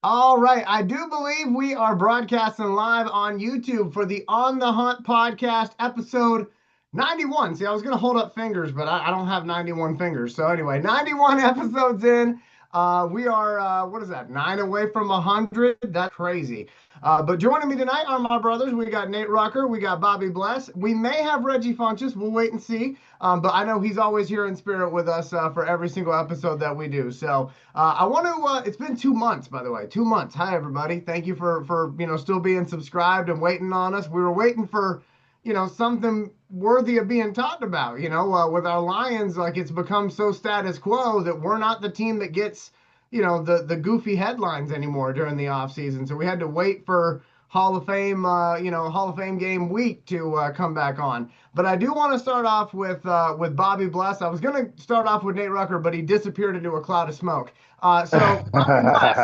All right. I do believe we are broadcasting live on YouTube for the On the Hunt podcast, episode 91. See, I was going to hold up fingers, but I don't have 91 fingers. So, anyway, 91 episodes in. We are, what is that, 9 away from 100? That's crazy. But joining me tonight are my brothers. We got Nate Rucker. We got Bobby Bless. We may have Reggie Funches. We'll wait and see. But I know he's always here in spirit with us for every single episode that we do. So, I want to. It's been 2 months, by the way. 2 months. Hi, everybody. Thank you for still being subscribed and waiting on us. We were waiting for something worthy of being talked about. With our Lions, like it's become so status quo that we're not the team that gets the goofy headlines anymore during the off season. So we had to wait for Hall of Fame game week to come back on. But I do want to start off with Bobby Bless. I was going to start off with Nate Rucker, but he disappeared into a cloud of smoke. So Bobby Bless,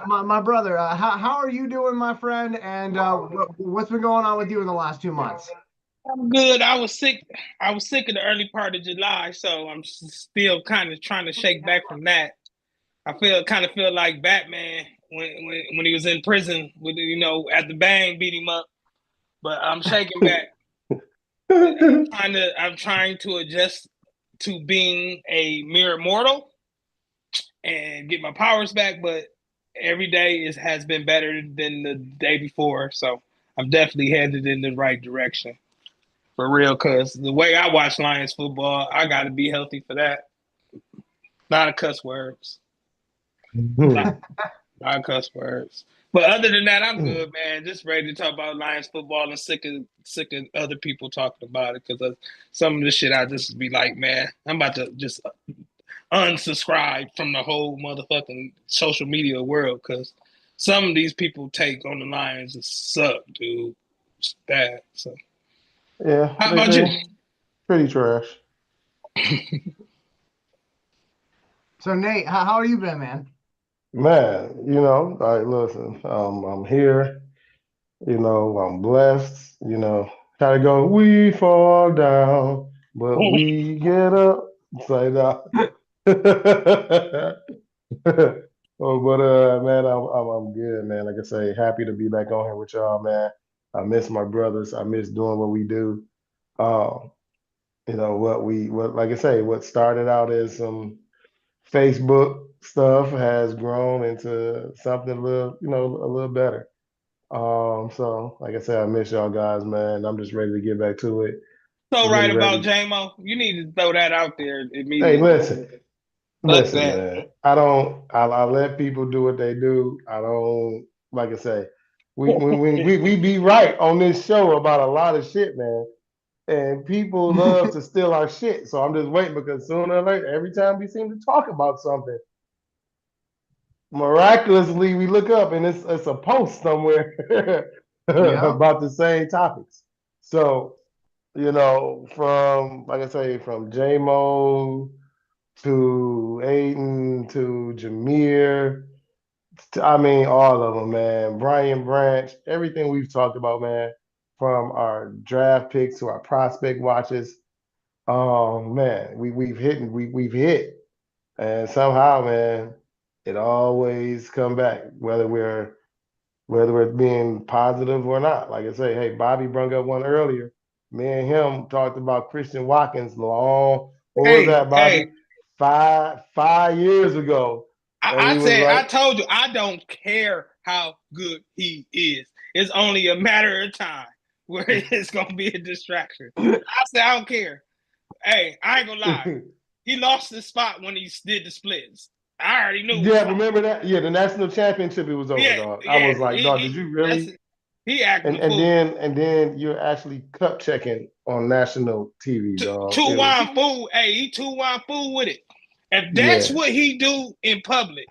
my brother, how are you doing, my friend? And what's been going on with you in the last 2 months? I'm good. I was sick. I was sick in the early part of July, so I'm still kind of trying to shake back from that. I feel like Batman when he was in prison with at the bang beat him up, but I'm shaking back. I'm trying to adjust to being a mere mortal and get my powers back, but every day has been better than the day before, so I'm definitely headed in the right direction. For real, cause the way I watch Lions football, I gotta be healthy for that. Not a cuss words. Not, not cuss words. But other than that, I'm good, man. Just ready to talk about Lions football and sick of other people talking about it. Cause some of the shit I just be like, man, I'm about to just unsubscribe from the whole motherfucking social media world. Cause some of these people take on the Lions just suck, dude. It's bad. So Yeah, how they about you? they pretty trash. So Nate, how are you been, man? Man, listen, I'm here, I'm blessed, gotta go, we fall down, but we get up. It's like that. Oh, but man, I'm good, man. Like I say, happy to be back on here with y'all, man. I miss my brothers. I miss doing what we do. Um, what like I say, what started out as some Facebook stuff has grown into something a little, a little better. So like I said, I miss y'all guys, man. I'm just ready to get back to it. So right Getting about ready. JMO. You need to throw that out there Hey, immediately. Fuck listen, that. man. I let people do what they do. I don't like I say, we be right on this show about a lot of shit, man. And people love to steal our shit. So I'm just waiting because sooner or later, every time we seem to talk about something, miraculously we look up and it's a post somewhere Yeah. about the same topics. So, from like I say, from J Mo to Aiden to Jameer, I mean all of them, man. Brian Branch, everything we've talked about, man, from our draft picks to our prospect watches. Man, we've hit. And somehow, man, it always come back, whether we're being positive or not. Like I say, hey, Bobby brung up one earlier. Me and him talked about Christian Watkins long. What was Hey, that, Bobby? hey. 5 years ago, and we was I like, told you, I don't care how good he is. It's only a matter of time where it's gonna be a distraction. I said I don't care. Hey, I ain't gonna lie. He lost his spot when he did the splits. I already knew it was yeah, wrong. remember that? Yeah, the national championship it was over, Yeah, dog. I yeah. was like, dog, did you That's really? it. He acting And a and fool. then and then you're actually cup checking on national TV, dog. Two It was wine fool. Hey, he two wine fool with it. If that's yeah. what he do in public,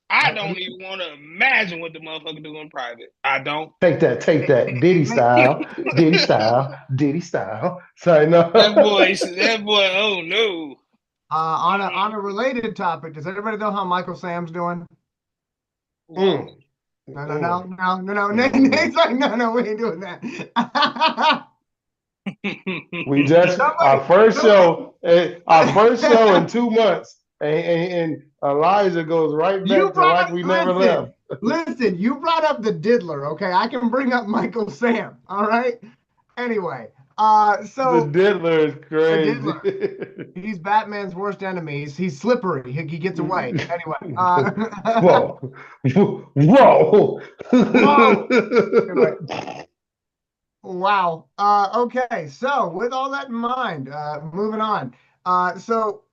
I don't even want to imagine what the motherfucker do in private. I don't. Take that, Diddy style, Diddy style. Sorry, no. That boy. Oh no. On a related topic, does everybody know how Michael Sam's doing? Whoa. mm, No, no, no, mm, no, no, no. mm. Nate's like, no, no, we ain't doing that. We just Somebody, our first somebody. show, our first show in 2 months. And Elijah goes right You back to brought like up, we never listen, left. listen, you brought up the diddler, okay? I can bring up Michael Sam, all right? Anyway, The so diddler is the diddler, crazy. he's Batman's worst enemy. He's slippery. He gets away. Anyway, Whoa. Whoa. whoa. Anyway, wow. Okay, so with all that in mind, moving on. So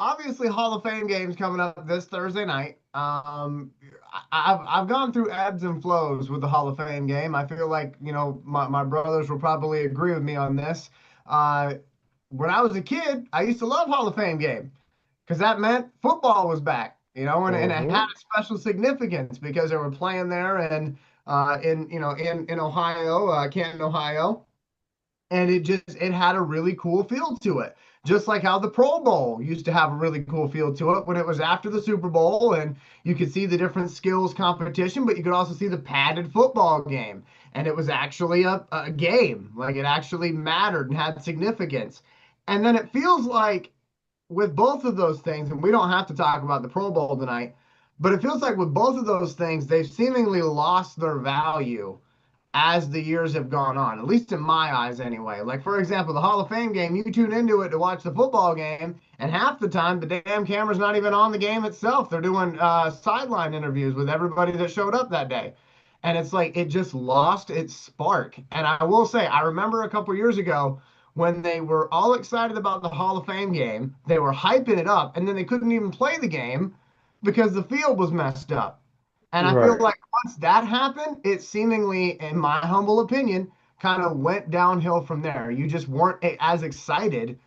obviously Hall of Fame games coming up this Thursday night. I've gone through ebbs and flows with the Hall of Fame game. I feel like, my brothers will probably agree with me on this. Uh, when I was a kid, I used to love Hall of Fame game because that meant football was back, and it had Hmm. a special significance because they were playing there and in Ohio, Canton, Ohio, and it had a really cool feel to it, just like how the Pro Bowl used to have a really cool feel to it when it was after the Super Bowl, and you could see the different skills competition, but you could also see the padded football game, and it was actually a game, like it actually mattered and had significance. And then it feels like with both of those things, and we don't have to talk about the Pro Bowl tonight, but it feels like with both of those things, they've seemingly lost their value as the years have gone on, at least in my eyes anyway. Like, for example, the Hall of Fame game, you tune into it to watch the football game, and half the time the damn camera's not even on the game itself. They're doing sideline interviews with everybody that showed up that day. And it's like it just lost its spark. And I will say, I remember a couple years ago when they were all excited about the Hall of Fame game, they were hyping it up, and then they couldn't even play the game because the field was messed up. And I feel Right. like once that happened, it seemingly, in my humble opinion, kind of went downhill from there. You just weren't as excited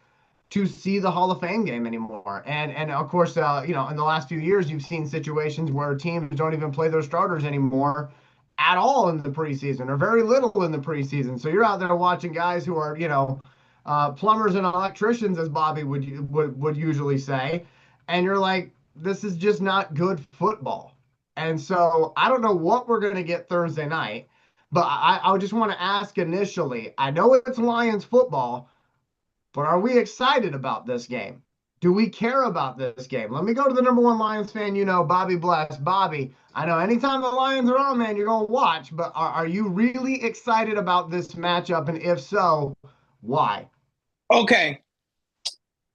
to see the Hall of Fame game anymore. And of course, in the last few years, you've seen situations where teams don't even play their starters anymore at all in the preseason or very little in the preseason. So you're out there watching guys who are, plumbers and electricians, as Bobby would usually say, and you're like, this is just not good football. And so I don't know what we're going to get Thursday night, but I just want to ask initially. I know it's Lions football, but are we excited about this game? Do we care about this game? Let me go to the number one Lions fan, Bobby Bless. Bobby, I know anytime the Lions are on, man, you're going to watch, but are you really excited about this matchup? And if so, why? Okay,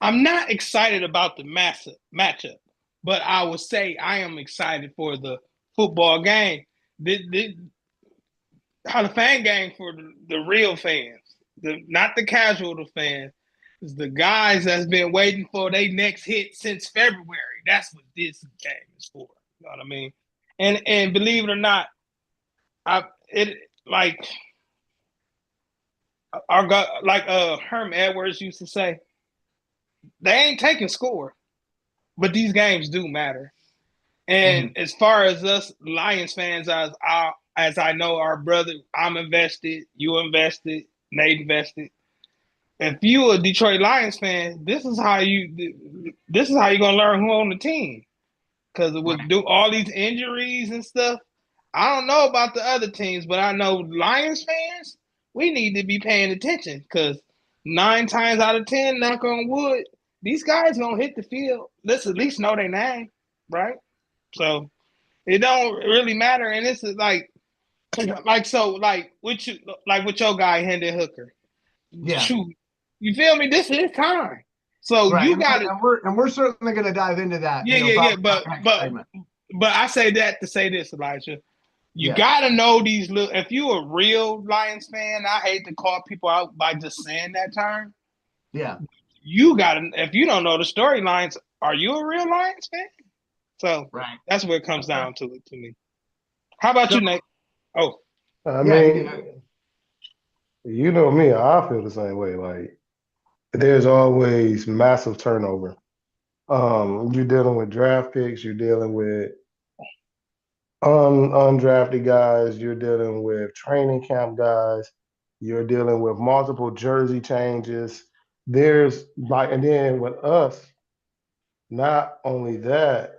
I'm not excited about the massive matchup, but I would say I am excited for the football game. The Hall of Fame game for the real fans, not the casual fans. It's the guys that's been waiting for their next hit since February. That's what this game is for. You know what I mean? And believe it or not, I it like Herm Edwards used to say, they ain't taking score, but these games do matter. Mm-hmm. And as far as us Lions fans, as I know, our brother, I'm invested, you invested, Nate invested. If you a Detroit Lions fan, this is how you're gonna learn who on the team. Because with Right. do all these injuries and stuff, I don't know about the other teams, but I know Lions fans, we need to be paying attention because 9 times out of 10, knock on wood, these guys gonna hit the field. Let's at least know their name, right? So it don't really matter, and this is with your guy Hendon Hooker. Yeah. Shoot, you feel me? This is time. So Right. you And got we're, to, and we're, and we're certainly going to dive into that, yeah, yeah, yeah. probably in But our next but segment. but I say that to say this, Elijah. You Yes. got to know these little. If you a real Lions fan, I hate to call people out by just saying that term. Yeah. You got to. If you don't know the storylines, are you a real Lions fan? So Right. that's where it comes Okay. down to it to me. How about So, you, Nate? Oh, I yeah. mean, you know me, I feel the same way. Like there's always massive turnover. You're dealing with draft picks, you're dealing with undrafted guys, you're dealing with training camp guys, you're dealing with multiple jersey changes. There's like, and then with us, not only that,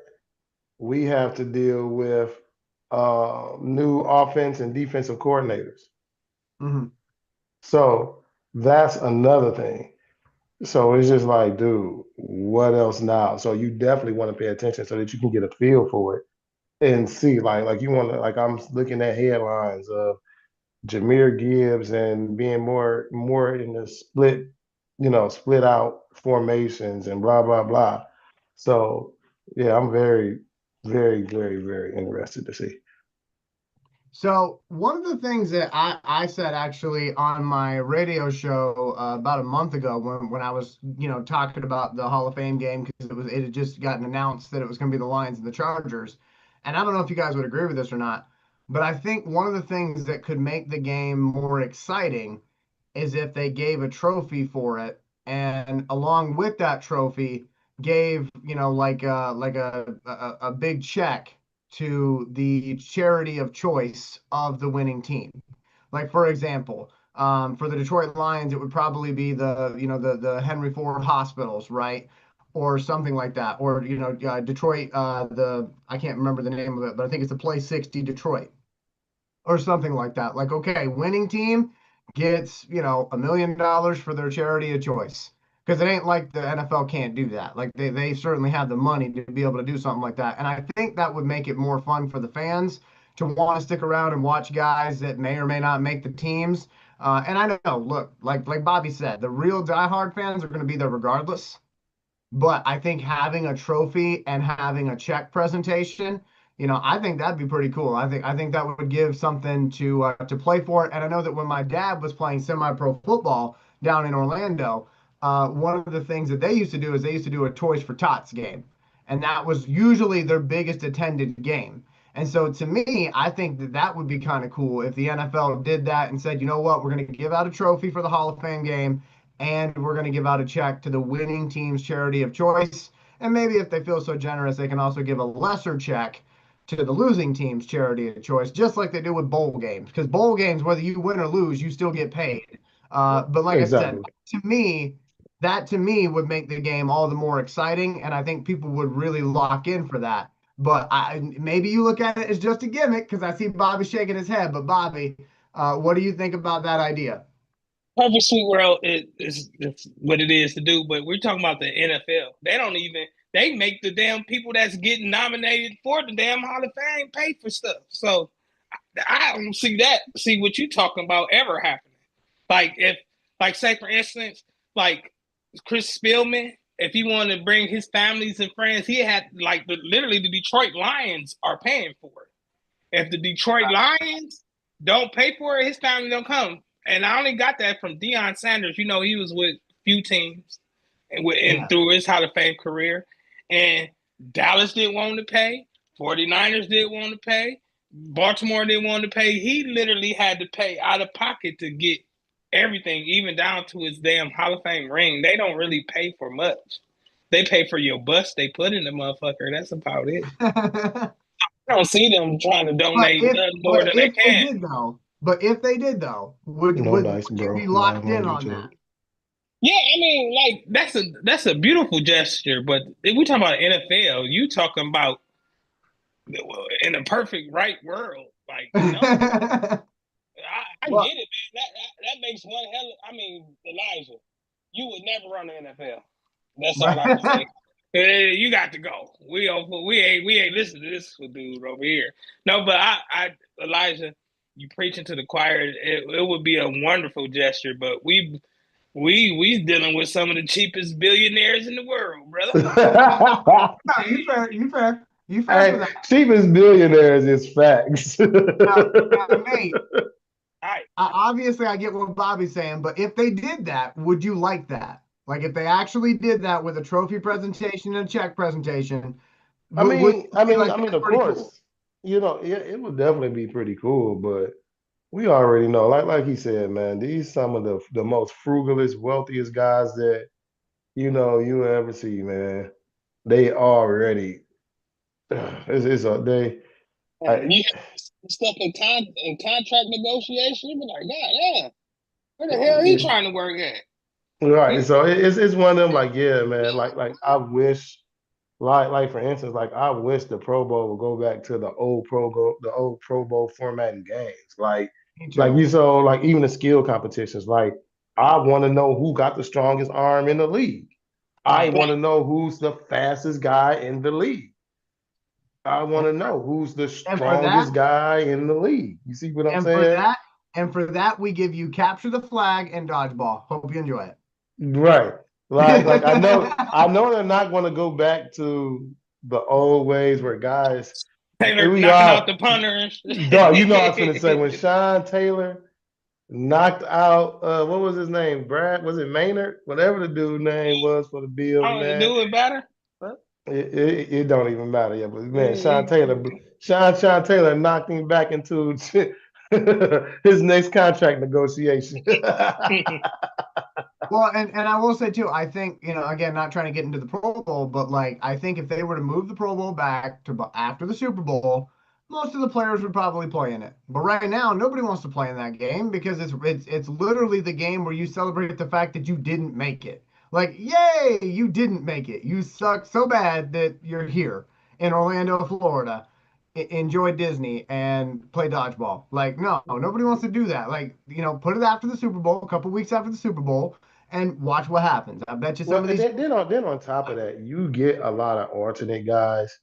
we have to deal with new offense and defensive coordinators. Mhm. So that's another thing. So it's just like, dude, what else now? So you definitely want to pay attention so that you can get a feel for it and see, like you want to, like I'm looking at headlines of Jahmyr Gibbs and being more in the split, split out formations and blah blah blah. So yeah, I'm very, very, very, very interested to see. So one of the things that I said actually on my radio show about a month ago when I was talking about the Hall of Fame game because it had just gotten announced that it was going to be the Lions and the Chargers, and I don't know if you guys would agree with this or not, but I think one of the things that could make the game more exciting is if they gave a trophy for it, and along with that trophy gave like a big check to the charity of choice of the winning team. Like for example, for the Detroit Lions, it would probably be the Henry Ford hospitals, right? Or something like that. Or Detroit, the I can't remember the name of it, but I think it's the Play 60 Detroit or something like that. Like, okay, winning team gets, $1 million for their charity of choice. Because it ain't like the NFL can't do that. Like they certainly have the money to be able to do something like that. And I think that would make it more fun for the fans to want to stick around and watch guys that may or may not make the teams. And I know, look, like Bobby said, the real diehard fans are going to be there regardless. But I think having a trophy and having a check presentation, I think that'd be pretty cool. I think that would give something to play for. And I know that when my dad was playing semi-pro football down in Orlando, one of the things that they used to do is they used to do a Toys for Tots game, and that was usually their biggest attended game. And so to me, I think that that would be kind of cool if the NFL did that and said, you know what, we're going to give out a trophy for the Hall of Fame game and we're going to give out a check to the winning team's charity of choice. And maybe if they feel so generous, they can also give a lesser check to the losing team's charity of choice, just like they do with bowl games. Because bowl games, whether you win or lose, you still get paid. But like I said, Exactly. that to me would make the game all the more exciting, and I think people would really lock in for that. But maybe you look at it as just a gimmick because I see Bobby shaking his head. But Bobby, what do you think about that idea? Perfect Sweet World is what it is to do, but we're talking about the NFL. They don't even they make the damn people that's getting nominated for the damn Hall of Fame pay for stuff. So I don't see what you talking about ever happening. Like if like say for instance, like Chris Spielman, if he wanted to bring his families and friends, he had like literally the Detroit Lions are paying for it. If the Detroit Lions don't pay for it, his family don't come. And I only got that from Deion Sanders. You know, he was with few teams and Yeah. through his Hall of Fame career. And Dallas didn't want to pay. 49ers didn't want to pay. Baltimore didn't want to pay. He literally had to pay out of pocket to get everything, even down to his damn Hall of Fame ring. They don't really pay for much. They pay for your bus they put in the motherfucker. That's about it. I don't see them trying to But donate if nothing more but than they if they can. did though, but if they did though, would No would, dice, would you bro. be Live locked on in on that? YouTube. Yeah, I mean, like that's a beautiful gesture, but if we talking about NFL, you talking about in a perfect right world, like no, I get Well, it, man. That makes one hell. I mean, Elijah, you would never run the NFL. That's all I can say. Hey, you got to go. We ain't listening to this dude over here. No, but Elijah, you preaching to the choir. It would be a wonderful gesture, but we dealing with some of the cheapest billionaires in the world, brother. no, you fair for Hey, that. cheapest billionaires is facts. Now, Nate, All right. obviously I get what Bobby's saying, but if they did that, would you like that? Like if they actually did that with a trophy presentation and a check presentation, I would mean, I you be mean, like I mean, that's of pretty cool? course, yeah, it would definitely be pretty cool, but we already know, like he said, man, these some of the most frugalest, wealthiest guys that you ever see, man. They already, it's a they. And I, you have stuff in contract negotiation. You be like, God, yeah, where the hell he trying to work at? right. Hmm? So it's one of them like, yeah, man. Like I wish, like for instance, like I wish the Pro Bowl would go back to the old Pro Bowl format in games. Like Me like too. you saw like even the skill competitions. Like I want to know who got the strongest arm in the league. I Right. want to know who's the fastest guy in the league. I want to know who's the And for that, strongest guy in the league. You see what I'm and for saying? that, and for that, we give you capture the flag and dodgeball. Hope you enjoy it. Right. Like I know they're not going to go back to the old ways where guys Taylor we knocking out are the punters. dog, you know I was gonna say when Sean Taylor knocked out what was his name? Brad, was it Maynard? Whatever the dude name was for the Bills, Oh, man. do it better. It don't even matter, yeah. But man, Sean Taylor knocked him back into his next contract negotiation. Well, and I will say too, I think, again, not trying to get into the Pro Bowl, but like I think if they were to move the Pro Bowl back to after the Super Bowl, most of the players would probably play in it. But right now, nobody wants to play in that game because it's literally the game where you celebrate the fact that you didn't make it. Like, yay, you didn't make it. You suck so bad that you're here in Orlando, Florida. Enjoy Disney and play dodgeball. Like, no, nobody wants to do that. Like, put it after the Super Bowl, a couple weeks after the Super Bowl, and watch what happens. I bet you some Well, of and these. then on top of that, you get a lot of alternate guys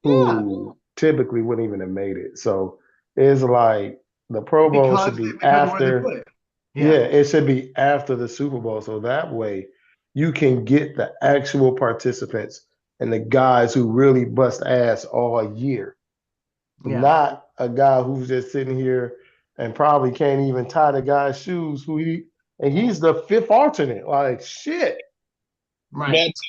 Yeah, who typically wouldn't even have made it. So it's like the Pro Bowl should be because of where they put after, it. yeah, Yeah, it should be after the Super Bowl. So that way you can get the actual participants and the guys who really bust ass all year, yeah, not a guy who's just sitting here and probably can't even tie the guy's shoes and he's the fifth alternate. Like shit. right. That's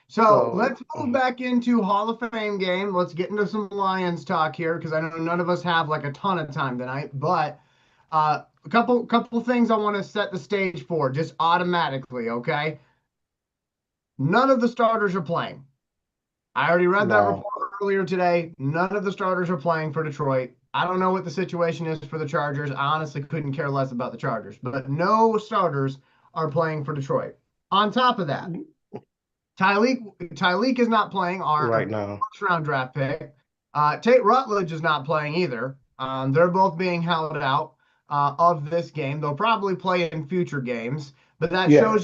So So let's move back into Hall of Fame game. Let's get into some Lions talk here because I know none of us have like a ton of time tonight. But a couple things I want to set the stage for just automatically. Okay, none of the starters are playing. I already read that no. report earlier today. None of the starters are playing for Detroit. I don't know what the situation is for the Chargers. I honestly couldn't care less about the Chargers, but no starters are playing for Detroit. On top of that, Tyreek is not playing, our Right now. first round draft pick. Tate Rutledge is not playing either. They're both being held out of this game. They'll probably play in future games, but that Yeah.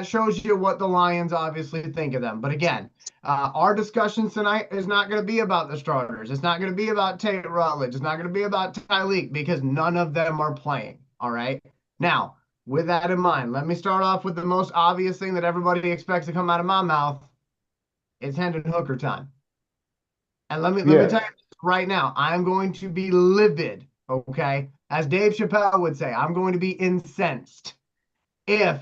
shows you what the Lions obviously think of them. But again, our discussion tonight is not going to be about the starters. It's not going to be about Tate Rutledge. It's not going to be about Tyreek because none of them are playing. All right. Now, with that in mind, let me start off with the most obvious thing that everybody expects to come out of my mouth. It's Hendon Hooker time. And let me tell Yeah. you right now, I'm going to be livid, okay? As Dave Chappelle would say, I'm going to be incensed if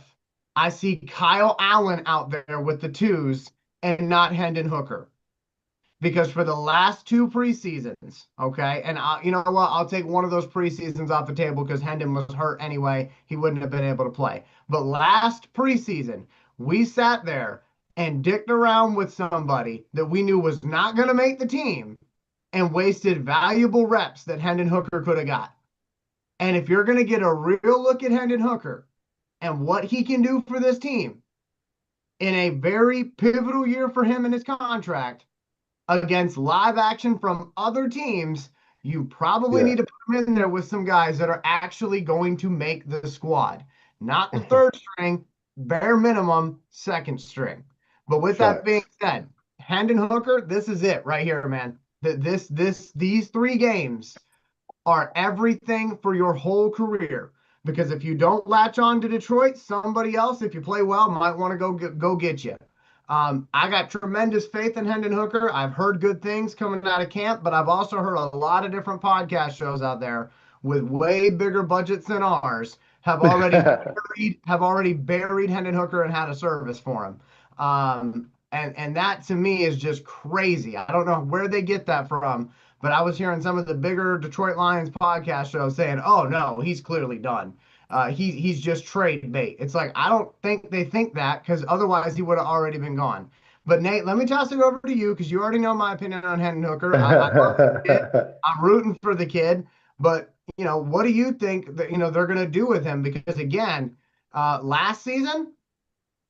I see Kyle Allen out there with the twos and not Hendon Hooker. Because for the last two preseasons, okay, and you know what? I'll take one of those preseasons off the table because Hendon was hurt anyway. He wouldn't have been able to play. But last preseason, we sat there and dicked around with somebody that we knew was not going to make the team and wasted valuable reps that Hendon Hooker could have got. And if you're going to get a real look at Hendon Hooker and what he can do for this team in a very pivotal year for him in his contract, against live action from other teams, you probably Yeah. need to put him in there with some guys that are actually going to make the squad. Not the third string, bare minimum, second string. But with that being Facts. said, Hendon Hooker, this is it right here, man. These 3 games are everything for your whole career. Because if you don't latch on to Detroit, somebody else, if you play well, might want to go get you. I got tremendous faith in Hendon Hooker. I've heard good things coming out of camp, but I've also heard a lot of different podcast shows out there with way bigger budgets than ours have already buried Hendon Hooker and had a service for him. And that to me is just crazy. I don't know where they get that from, but I was hearing some of the bigger Detroit Lions podcast shows saying, "Oh no, he's clearly done. He's just trade bait." It's like I don't think they think that because otherwise he would have already been gone. But Nate, let me toss it over to you because you already know my opinion on Hendon Hooker. I love the kid. I'm rooting for the kid, but what do you think that they're going to do with him? Because again, last season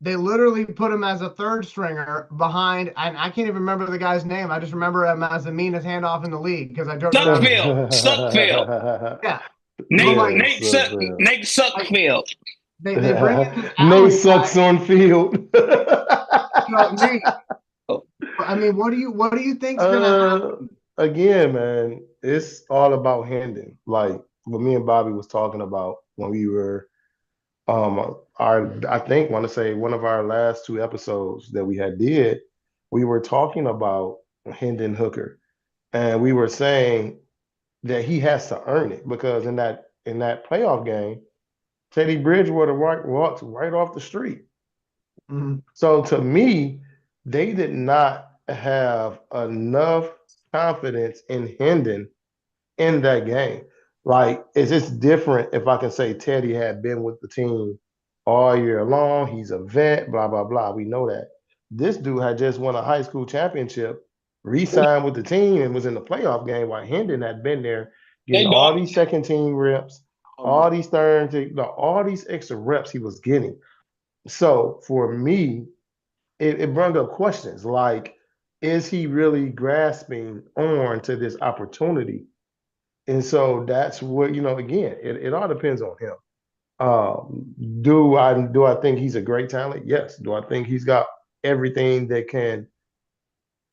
they literally put him as a third stringer behind, and I can't even remember the guy's name. I just remember him as the meanest handoff in the league because I don't know. Stuckville. Yeah. Nate like- Nate Suck Nate Suckfield. They bring in this No Allen sucks guy. on field. So, Nate, I mean, what do you think's gonna happen? Again, man, it's all about Hendon. Like what me and Bobby was talking about when we were I think want to say one of our last two episodes that we did, we were talking about Hendon Hooker. And we were saying that he has to earn it because in that playoff game, Teddy Bridgewater walks right off the street. Mhm. So to me, they did not have enough confidence in Hendon in that game. Like, it's just different if I can say Teddy had been with the team all year long. He's a vet, blah, blah, blah. We know that. This dude had just won a high school championship, re-signed with the team, and was in the playoff game while Hendon had been there getting all these second team reps, all these all these extra reps he was getting. So for me, it brought up questions like, is he really grasping on to this opportunity? And so that's what, again, it all depends on him. Do I think he's a great talent? Yes. Do I think he's got everything that can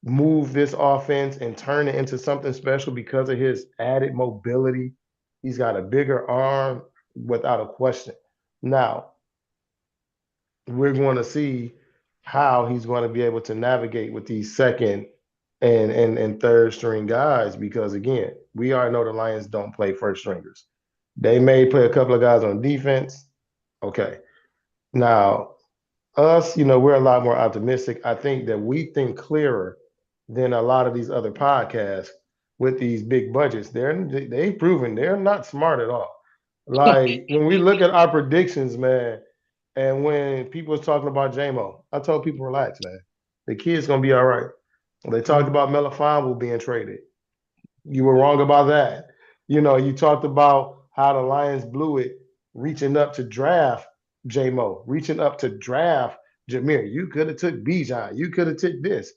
move this offense and turn it into something special because of his added mobility? He's got a bigger arm without a question. Now, we're going to see how he's going to be able to navigate with these second and third string guys because, again, we already know the Lions don't play first stringers. They may play a couple of guys on defense. Okay. Now, us, we're a lot more optimistic. I think that we think clearer than a lot of these other podcasts with these big budgets. They've proven they're not smart at all. Like when we look at our predictions, man, and when people was talking about JMO, I told people, relax, man. The kid's gonna be all right. They talked about Melifonwu being traded. You were wrong about that. You talked about how the Lions blew it, reaching up to draft JMO, reaching up to draft Jameer. You could have took Bijan. You could have took this.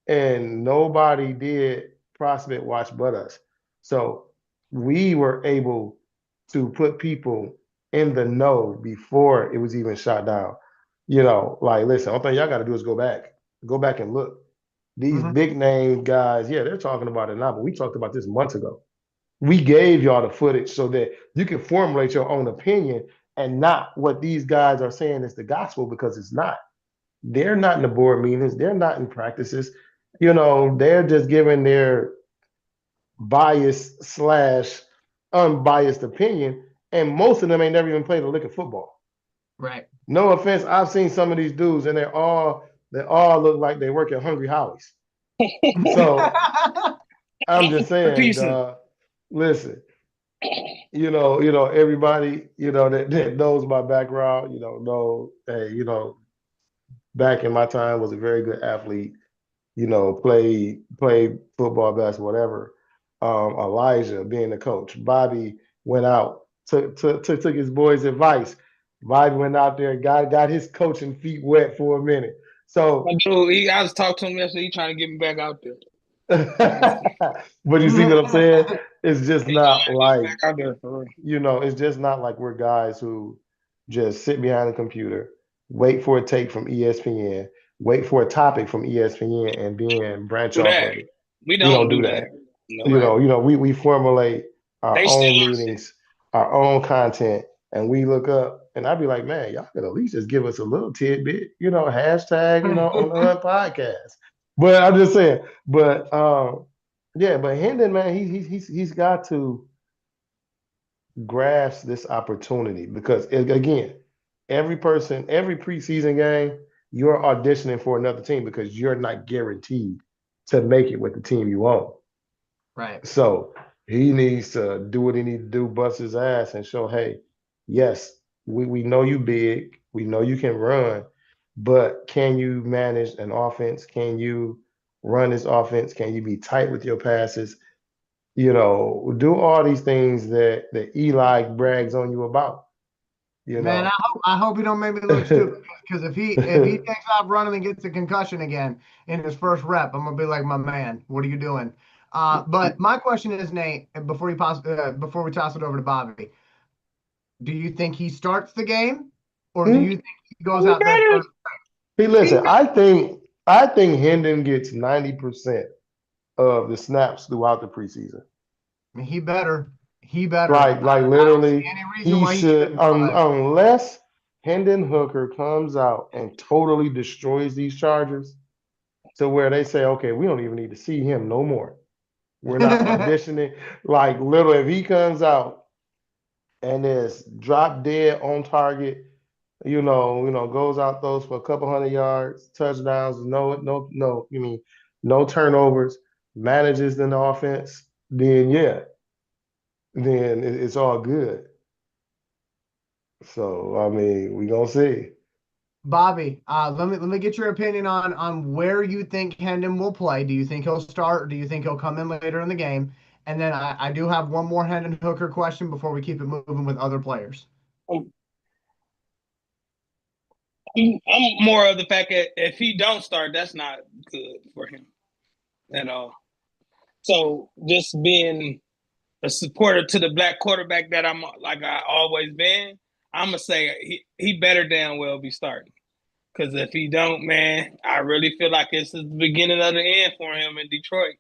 And nobody did prospect watch but us. So we were able to put people in the know before it was even shot down. Like, listen, all thing y'all got to do is go back and look. These big name guys, yeah, they're talking about it now, but we talked about this months ago. We gave y'all the footage so that you can formulate your own opinion and not what these guys are saying is the gospel, because it's not. They're not in the board meetings. They're not in practices. They're just giving their bias / unbiased opinion, and most of them ain't never even played a lick of football. Right. No offense, I've seen some of these dudes, and they all look like they work at Hungry Howie's. So I'm just saying, listen, everybody, that knows my background, know, hey, back in my time was a very good athlete, played football, basketball, whatever. Elijah being the coach. Bobby went out, took his boys' advice. Bobby went out there, got his coaching feet wet for a minute. So dude, I was talking to him yesterday. He trying to get me back out there. But you see what I'm saying? It's just not like, out there for real. It's just not like we're guys who just sit behind a computer, wait for a take from ESPN, wait for a topic from ESPN, and then branch off of it. We don't do that. No. We formulate our own meetings, our own content, and we look up. And I'd be like, man, y'all could at least just give us a little tidbit, hashtag, on the Hunt podcast. But I'm just saying, but Hendon, man, he's got to grasp this opportunity because, again, every preseason game, you're auditioning for another team because you're not guaranteed to make it with the team you own. Right. So he needs to do what he needs to do, bust his ass and show, hey, yes, we know you big. We know you can run, but can you manage an offense? Can you run this offense? Can you be tight with your passes? Do all these things that Eli brags on you about. Man, I hope he don't make me look stupid, because if he takes off running and gets a concussion again in his first rep, I'm gonna be like, my man, what are you doing? But my question is, Nate, before we toss it over to Bobby, do you think he starts the game, or do Hmm? you think he goes He out there better. first? Hey, listen, I think Hendon gets 90% of the snaps throughout the preseason. I mean, he better. He better. Like I don't see literally, any reason he why he should shouldn't. But unless Hendon Hooker comes out and totally destroys these Chargers to where they say, okay, we don't even need to see him no more. We're not auditioning. Like literally, if he comes out and is drop dead on target, goes out those for a couple hundred yards, touchdowns, you mean no turnovers, manages in the offense, then yeah, then it's all good. So I mean, we gonna see. Bobby, let me get your opinion on where you think Hendon will play. Do you think he'll start, or do you think he'll come in later in the game? And then I do have one more Hendon Hooker question before we keep it moving with other players. I'm more of the fact that if he don't start, that's not good for him at all. So just being a supporter to the black quarterback that I'm like I always been, I'm gonna say he better damn well be starting. Because if he don't, man, I really feel like it's the beginning of the end for him in Detroit.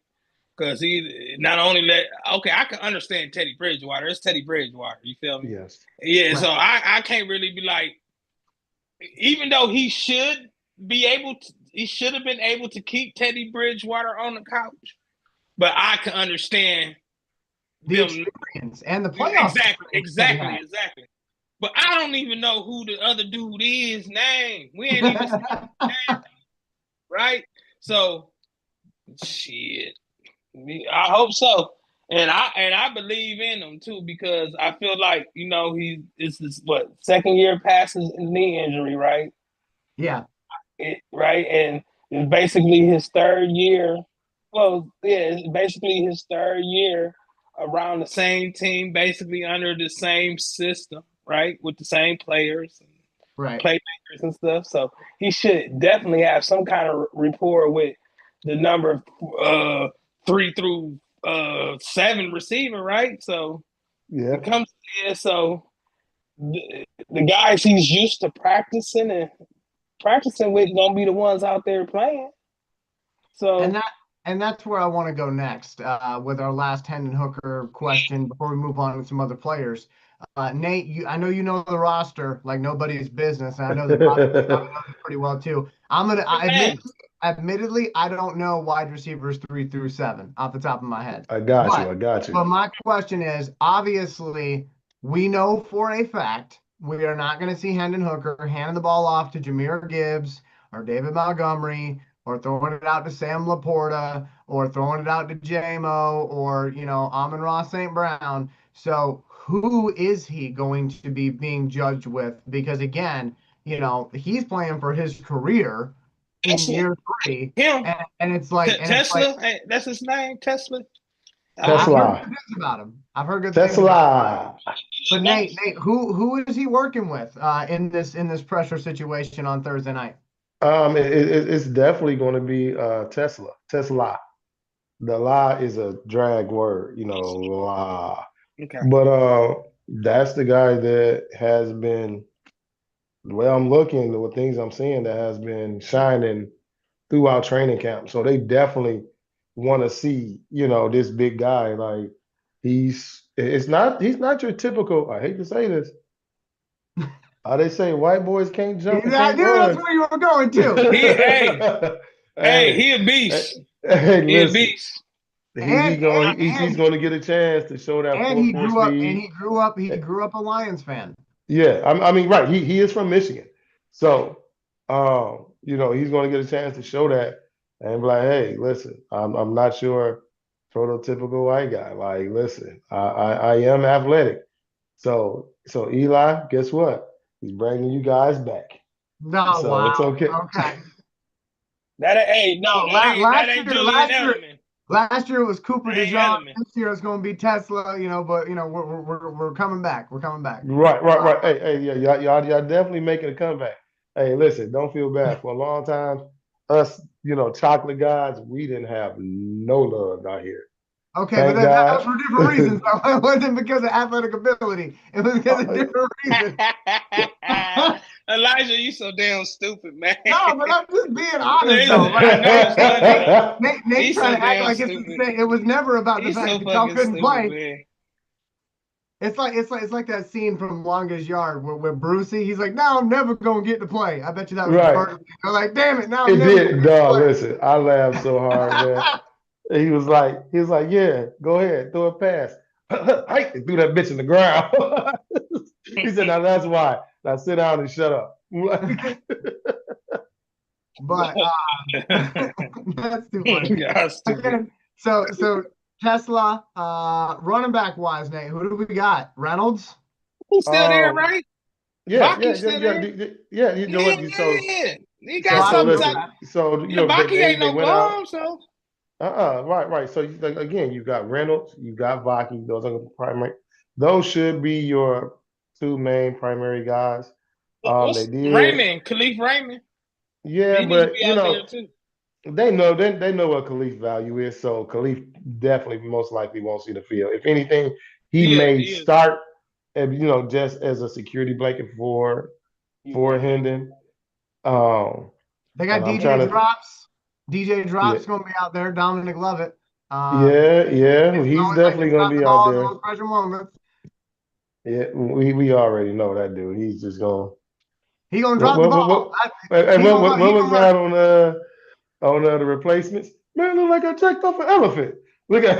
Because he not only I can understand Teddy Bridgewater. It's Teddy Bridgewater. You feel me? Yes. Yeah. Right. So I can't really be like, even though he should he should have been able to keep Teddy Bridgewater on the couch. But I can understand The them experience and the playoff experience that he had. exactly. But I don't even know who the other dude is. Name. We ain't even seen his name, right? So shit. I hope so. And I believe in him too, because I feel like, it's this second year past his knee injury, right? Yeah. Right? And it's basically his third year. Well, yeah, it's basically his third year around the same team, basically under the same system, right? With the same players and Right. playmakers and stuff. So he should definitely have some kind of rapport with the number 3 through 7 receiver, right? So Yeah. it comes, yeah. So the guys he's used to practicing with gonna be the ones out there playing. So And that's where I want to go next with our last Hendon Hooker question before we move on to some other players. Nate, I know you know the roster like nobody's business, and I know that Bobby knows it pretty well too. Admittedly, I don't know wide receivers 3 through 7 off the top of my head. I got you. But I got but you. my question is, obviously, we know for a fact we are not going to see Hendon Hooker handing the ball off to Jahmyr Gibbs or David Montgomery or throwing it out to Sam Laporta, or throwing it out to JMO, or Amon-Ra St. Brown. So who is he going to be being judged with? Because again, he's playing for his career in Tesla, year 3, him, and it's like, Tesla, hey, that's his name, Tesla. I've heard Tesla. good things about him. I've heard good things about him. Tesla. But Nate, who is he working with in this pressure situation on Thursday night? It's definitely going to be Tesla. Tesla. The lie is a drag word, la. Okay. But that's the guy that has been, the way I'm looking, the things I'm seeing, that has been shining throughout training camp. So they definitely want to see, this big guy. Like he's not your typical, I hate to say this. They say white boys can't jump and I can't knew that's run. where you were going to. He a beast. Hey, He a listen. beast. He's going to get a chance to show that And 4.4 speed. he grew up a Lions fan. Yeah, I mean, right. He is from Michigan, so he's going to get a chance to show that and be like, hey, listen, I'm not your prototypical white guy. Like, listen, I am athletic. So Eli, guess what? He's bringing you guys back. No, So wow. it's okay. Okay. No, that ain't Julian Edelman. Last year it was Cooper That ain't DeJean. Edelman. This year it's going to be Tesla. But we're coming back. We're coming back. Right. Hey, yeah, y'all definitely making a comeback. Hey, listen, don't feel bad. For a long time, us, chocolate guys, we didn't have no love out here. Okay, but Thank that was for different God. reasons. Though. It wasn't because of athletic ability. It was because of different reasons. Elijah, you so damn stupid, man. No, but I'm just being honest though. I know it's funny. Nate He's trying so to act damn like it's the stupid. same. It was never about the He's fact so that y'all fucking couldn't stupid, play. man. It's like that scene from Longest Yard where Brucey, he's like, "No, I'm never gonna get to play." I bet you that was the Right. first thing. They're like, "Damn it, now I'm It never did, gonna dog. Listen, I laughed so hard, man. And he was like, yeah, go ahead, throw a pass. Hey, and threw that bitch in the ground. He said, now that's why. Now sit down and shut up. But that's too funny. God, stupid. Again, so Tesla, running back wise, Nate, who do we got? Reynolds? He's still there, Um, right? yeah, Baki's still there? you know what? Yeah. He So, got so something. listen, so you Yeah, know, Baki ain't they no went out. bum, so. Right. So like, again, you've got Reynolds, you've got Vaki. Those are the primary. Those should be your two main primary guys. They What's did, Raymond? Khalif Raymond? yeah, He need to but be out there too. they know what Khalif's value is. So Khalif definitely most likely won't see the field. If anything, he Yeah, may he is. start, just as a security blanket for Hendon. They got And I'm DJ trying to, Drops. DJ yeah, Drops gonna be out there. Dominic Lovett. yeah, It's he's always like definitely it's gonna not the be out ball in the there. most pressure moments. Yeah, we already know that dude. He's just going. He gonna What drop the what what ball. what? And He gonna what he was gonna run. that on the replacements? Man, look like I checked off an elephant. Look at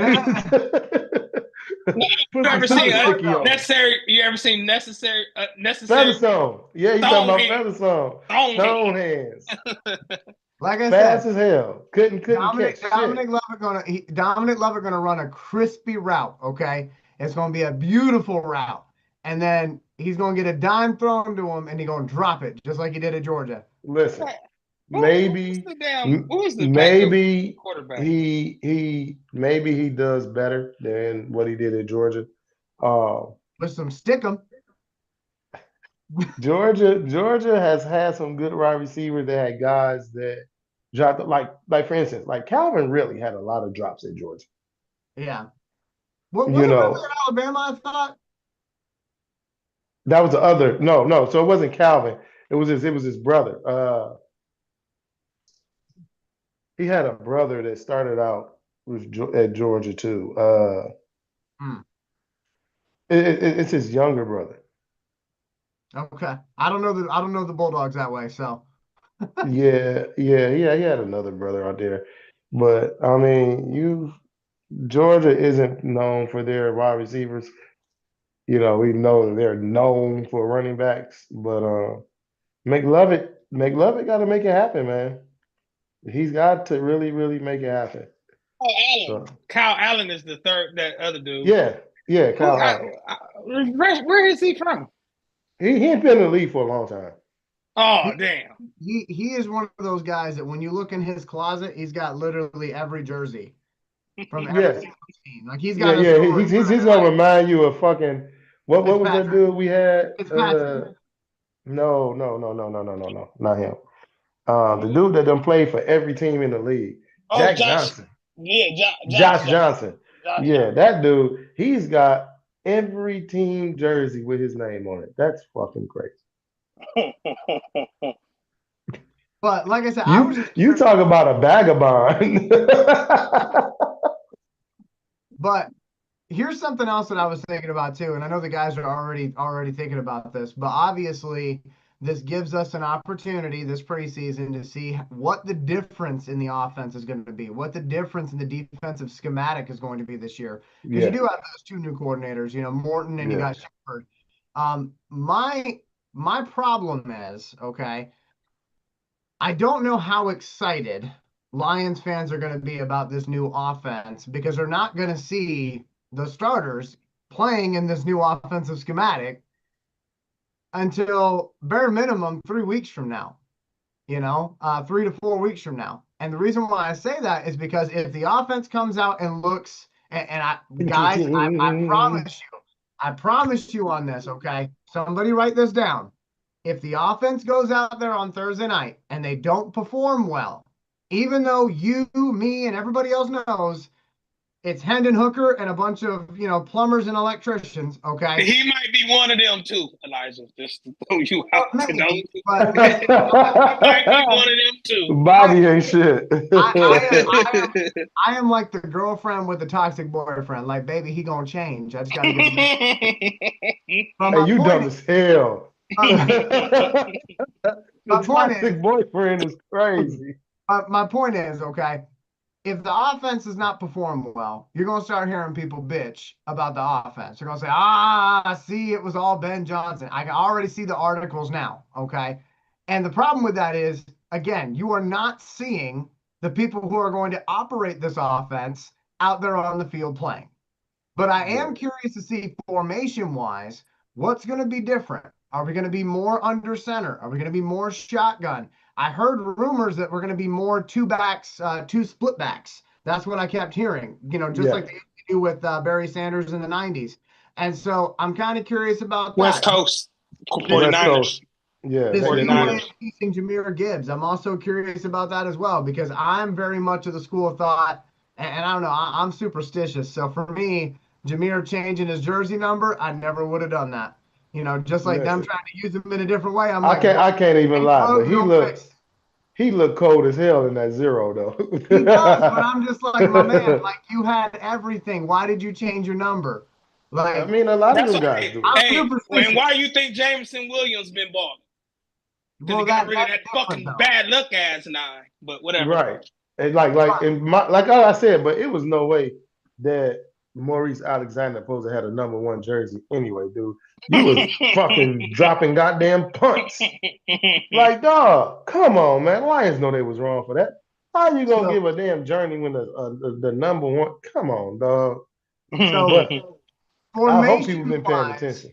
You put some ever super seen sticky on it. necessary? You ever seen necessary? Necessary Featherstone. Yeah, you talking stone about hand. Featherstone. Stone Stone hand. hands. Like I Fast said, as hell. Couldn't catch Dominic shit. Lovett gonna run a crispy route. Okay, it's gonna be a beautiful route, and then he's gonna get a dime thrown to him, and he's gonna drop it just like he did at Georgia. Listen, Who's maybe who's the backup maybe quarterback? he does better than what he did at Georgia. With some stick 'em. Georgia has had some good wide receivers. They had guys that dropped, like for instance, like Calvin really had a lot of drops at Georgia. Yeah. What You was it really know, at Alabama? I thought. that was the other. No. So it wasn't Calvin. It was his brother. He had a brother that started out at Georgia too. Hmm. It's his younger brother. Okay. I don't know the Bulldogs that way. So Yeah. He had another brother out there, but I mean, Georgia isn't known for their wide receivers. You know, we know that they're known for running backs, but McLovin got to make it happen, man. He's got to really, really make it happen. Oh, Allen. So, Kyle Allen is the third. That other dude. yeah, Kyle Allen. Where is he from? He ain't been in the league for a long time. Oh, damn. he is one of those guys that when you look in his closet, he's got literally every jersey from every Yeah, single team. Like he's got a yeah. story. He's gonna remind you of fucking what was that Fitzpatrick. dude we had? Fitzpatrick. No, not him. The dude that done played for every team in the league, Oh, Jack Josh. Johnson. Yeah, Josh Johnson. Josh Yeah, that dude, he's got every team jersey with his name on it. That's fucking crazy. But like I said, I was just You talk about a vagabond. But here's something else that I was thinking about too, and I know the guys are already thinking about this, but obviously this gives us an opportunity this preseason to see what the difference in the offense is going to be, what the difference in the defensive schematic is going to be this year. Because you do have those two new coordinators, Morton and you got Shepard. My problem is, okay, I don't know how excited Lions fans are going to be about this new offense because they're not going to see the starters playing in this new offensive schematic until bare minimum 3 weeks from now, 3 to 4 weeks from now. And the reason why I say that is because if the offense comes out and looks, I promise you on this, okay? Somebody write this down. If the offense goes out there on Thursday night and they don't perform well, even though you, me, and everybody else knows It's Hendon Hooker and a bunch of plumbers and electricians. Okay. He might be one of them too, Elijah. Just to throw you out to know. But He might be one of them too. Bobby ain't shit. I am like the girlfriend with the toxic boyfriend. Like, baby, he gonna change. I just gotta get him. Hey, you dumb as hell. The My point toxic is, boyfriend is crazy. my point is, okay, if the offense does not perform well, you're going to start hearing people bitch about the offense. They're going to say, see, it was all Ben Johnson. I can already see the articles now, okay? And the problem with that is, again, you are not seeing the people who are going to operate this offense out there on the field playing. But I am curious to see formation-wise, what's going to be different. Are we going to be more under center? Are we going to be more shotgun? I heard rumors that we're going to be more two split backs. That's what I kept hearing, just like they do with Barry Sanders in the 90s. And so I'm kind of curious about that. West Coast 49ers. Yeah, This new way 49ers. of teaching Jahmyr Gibbs. I'm also curious about that as well, because I'm very much of the school of thought, and I don't know, I'm superstitious. So for me, Jahmyr changing his jersey number, I never would have done that. Just like them trying to use him in a different way. I can't even lie, but he looked cold as hell in that 0 though. He does, but I'm just like, my man, like, you had everything. Why did you change your number? Like, I mean, a lot of them guys do. And why you think Jameson Williams been balling? Because he got rid of that fucking bad luck ass 9, but whatever. Right. And like I said, but it was no way that Maurice Alexander supposed to have a number 1 jersey anyway, dude. You was fucking dropping goddamn punts. Like, dog, come on, man. Lions know they was wrong for that. How you gonna give a damn journey when the number 1? Come on, dog. So, I hope people been paying attention.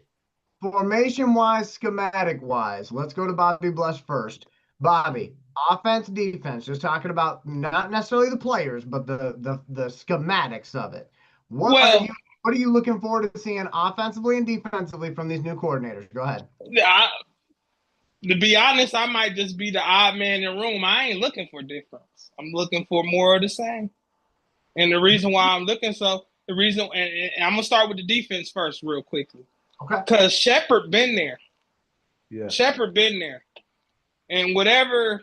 Formation-wise, schematic-wise, let's go to Bobby Blush first. Bobby, offense, defense, just talking about not necessarily the players, but the schematics of it. What are you looking forward to seeing offensively and defensively from these new coordinators? Go ahead. To be honest, I might just be the odd man in the room. I ain't looking for difference. I'm looking for more of the same. And the reason why I'm looking and I'm going to start with the defense first real quickly. Okay. Because Shepard been there. Yeah. Shepard been there. And whatever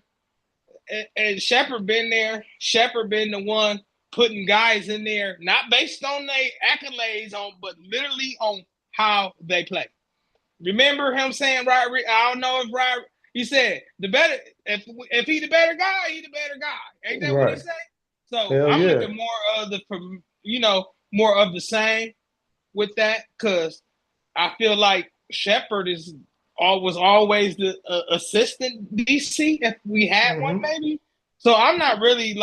– and Shepard been there. Shepard been the one putting guys in there, not based on their accolades, but literally on how they play. Remember him saying, I don't know if he said, if he the better guy, he the better guy. Ain't that what he said? So I'm looking more of the same with that, because I feel like Shepard was always the assistant DC if we had one, maybe. So I'm not really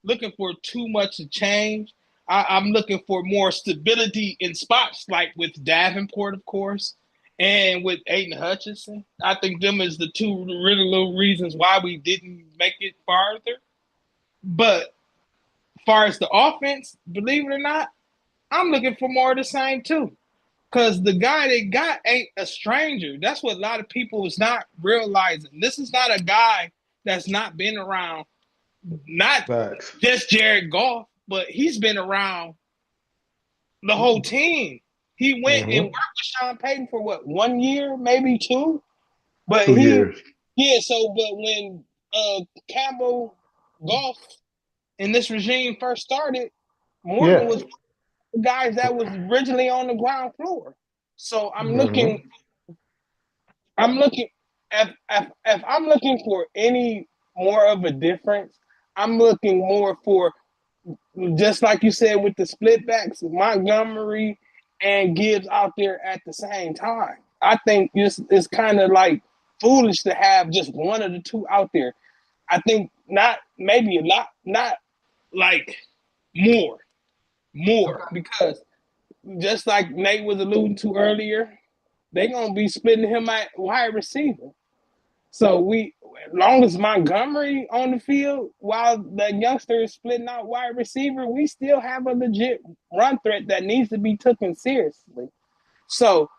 looking for too much to change. I'm looking for more stability in spots, like with Davenport, of course, and with Aiden Hutchinson. I think them is the two really little reasons why we didn't make it farther. But as far as the offense, believe it or not, I'm looking for more of the same too. Because the guy they got ain't a stranger. That's what a lot of people is not realizing. This is not a guy that's not been around. Not just Jared Goff, but he's been around the whole team. He went and worked with Sean Payton for 1 year, maybe 2? But 2 years. Yeah, but when Campbell Goff and this regime first started, Morton was guys that was originally on the ground floor. So I'm looking if I'm looking for any more of a difference, I'm looking more for, just like you said with the split backs, Montgomery and Gibbs out there at the same time. I think it's kind of foolish to have just one of the two out there. I think not more, because just like Nate was alluding to earlier, they're going to be splitting him at wide receiver. So as long as Montgomery on the field while the youngster is splitting out wide receiver, we still have a legit run threat that needs to be taken seriously. So,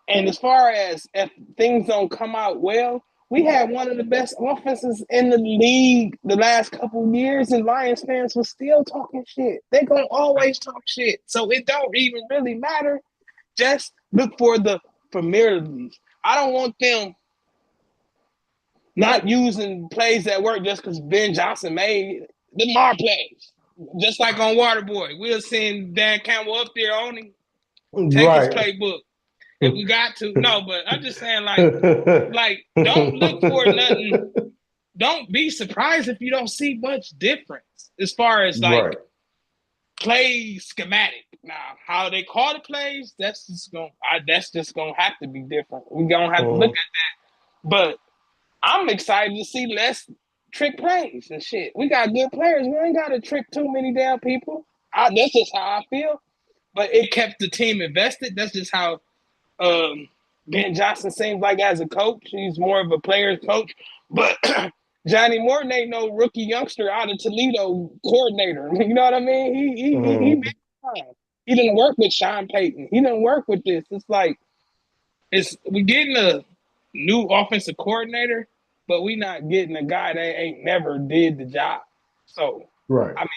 and as far as if things don't come out well, We had one of the best offenses in the league the last couple of years, and Lions fans were still talking shit. They're gonna always talk shit, so it don't even really matter. Just look for the familiarities. I don't want them not using plays that work just because Ben Johnson made them our plays. Just like on Waterboy, we'll send Dan Campbell up there on him, take his Right. playbook if we got to. No, but I'm just saying, like don't look for nothing. Don't be surprised if you don't see much difference as far as like Right. play schematic. Now, how they call the plays, that's just gonna have to be different. We're gonna have to look at that. But I'm excited to see less trick plays and shit. We got good players. We ain't gotta trick too many damn people. That's just how I feel. But it kept the team invested. That's just how Ben Johnson seems like as a coach. He's more of a player's coach. But Johnny Morton ain't no rookie youngster out of Toledo coordinator. You know what I mean? He made time. He didn't work with Sean Payton. He didn't work with this. It's like we getting a new offensive coordinator, but we not getting a guy that ain't never did the job. So Right. I mean,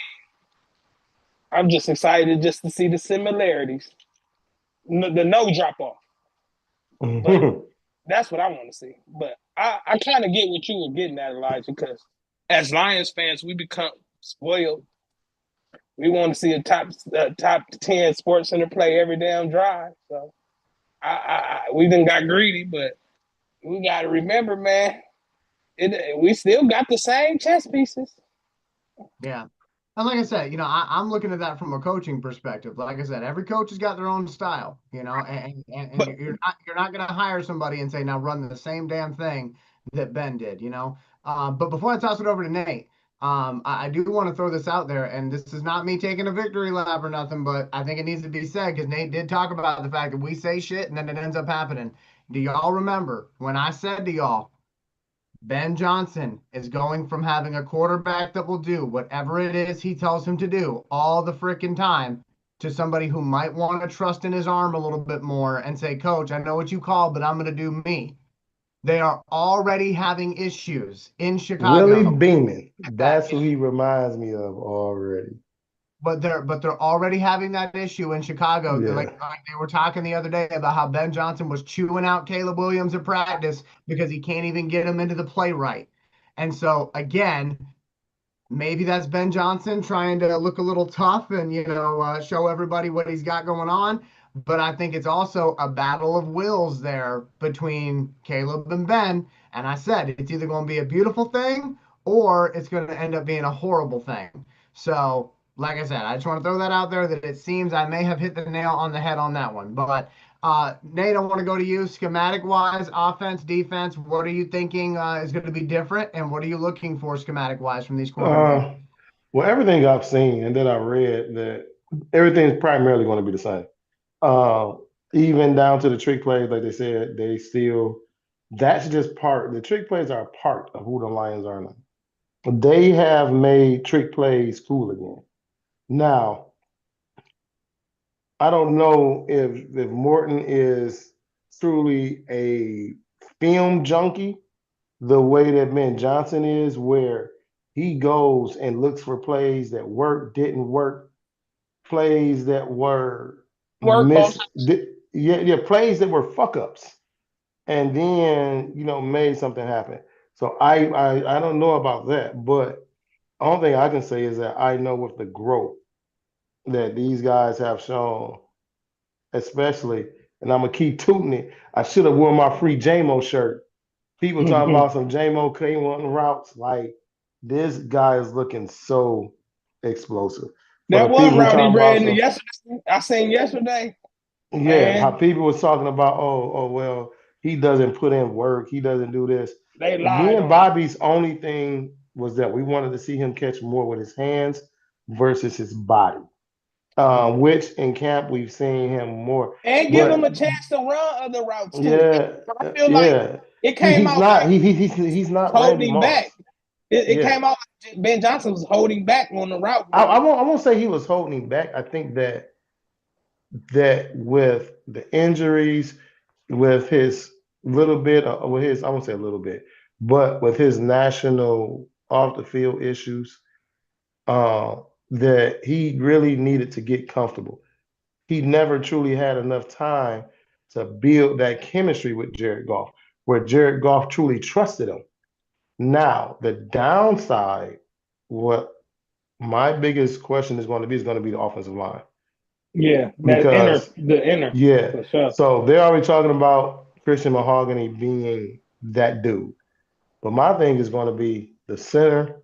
I'm just excited just to see the similarities. The no drop off. But that's what I want to see. But I kind of get what you were getting at, Elijah, because as Lions fans, we become spoiled. We want to see a top 10 Sports Center play every damn drive. So we done got greedy, but we got to remember, man, we still got the same chess pieces. Yeah. And like I said, I'm looking at that from a coaching perspective. Like I said, every coach has got their own style, and you're not going to hire somebody and say, now run the same damn thing that Ben did, But before I toss it over to Nate, I do want to throw this out there, and this is not me taking a victory lap or nothing, but I think it needs to be said because Nate did talk about the fact that we say shit and then it ends up happening. Do y'all remember when I said to y'all, Ben Johnson is going from having a quarterback that will do whatever it is he tells him to do all the freaking time to somebody who might want to trust in his arm a little bit more and say, Coach, I know what you called, but I'm going to do me. They are already having issues in Chicago. Willie Beeman. That's who he reminds me of already. But they're already having that issue in Chicago. Yeah. Like they were talking the other day about how Ben Johnson was chewing out Caleb Williams at practice because he can't even get him into the play right. And so again, maybe that's Ben Johnson trying to look a little tough and show everybody what he's got going on. But I think it's also a battle of wills there between Caleb and Ben. And I said it's either going to be a beautiful thing or it's going to end up being a horrible thing. So like I said, I just want to throw that out there that it seems I may have hit the nail on the head on that one. But Nate, I want to go to you. Schematic-wise, offense, defense, what are you thinking is going to be different, and what are you looking for schematic-wise from these quarterbacks? Well, everything I've seen and that I read, that everything's primarily going to be the same. Even down to the trick plays, like they said, that's just part. The trick plays are a part of who the Lions are now. They have made trick plays cool again. Now, I don't know if Morton is truly a film junkie the way that Ben Johnson is, where he goes and looks for plays that work, didn't work, plays that were plays that were fuck ups, and then made something happen. So I don't know about that, but the only thing I can say is that I know with the growth that these guys have shown, especially, and I'm gonna keep tooting it. I should have worn my free JMO shirt. People talking about some JMO K1 routes. Like, this guy is looking so explosive. That was route he ran yesterday. I seen yesterday. Yeah, man. How people was talking about, well, he doesn't put in work. He doesn't do this. They lied. Me and Bobby's only thing was that we wanted to see him catch more with his hands versus his body. Which in camp we've seen him more. And give him a chance to run other routes too. Yeah. I feel like it came out. He's not holding back. It came out like Ben Johnson was holding back on the route. I won't say he was holding back. I think that with the injuries, with his little bit, I won't say a little bit, but with his national off the field issues, that he really needed to get comfortable. He never truly had enough time to build that chemistry with Jared Goff, where Jared Goff truly trusted him. Now, the downside, what my biggest question is going to be the offensive line. Yeah, Because, the inner, yeah, for sure. so they're already talking about Christian Mahogany being that dude. But my thing is going to be the center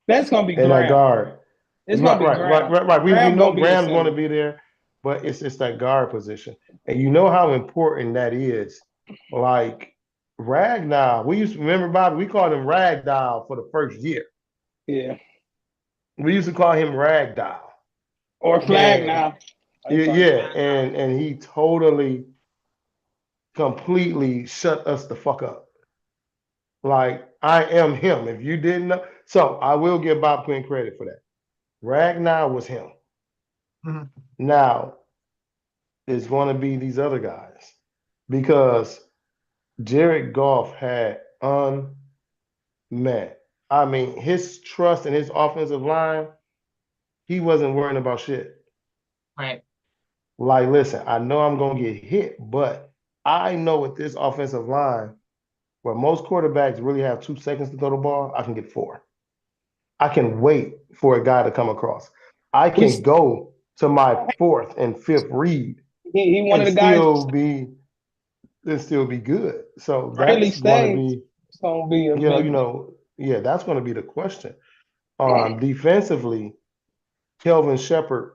That's gonna be and that Graham. guard. It's gonna be Graham. Right. We Graham know gonna be the Graham's going to center. be there, but it's that guard position. And you know how important that is. Like Ragdoll, we used to remember Bobby, we called him Ragdoll for the first year. Yeah. We used to call him Ragdoll. Or flag And now. yeah, and he totally completely shut us the fuck up. Like I am him. If you didn't know, so I will give Bob Quinn credit for that. Ragnar was him. Mhm. Now it's going to be these other guys because Jared Goff had unmet. I mean, his trust in his offensive line, he wasn't worrying about shit. Right. Like, listen, I know I'm going to get hit, but I know with this offensive line, where most quarterbacks really have 2 seconds to throw the ball, I can get 4. I can wait for a guy to come across. I can go to my 4th and 5th read He one and of the guys still be good. So really that's going to stays. be, It's gonna be a big yeah, that's going to be the question. Defensively, Kelvin Shepherd,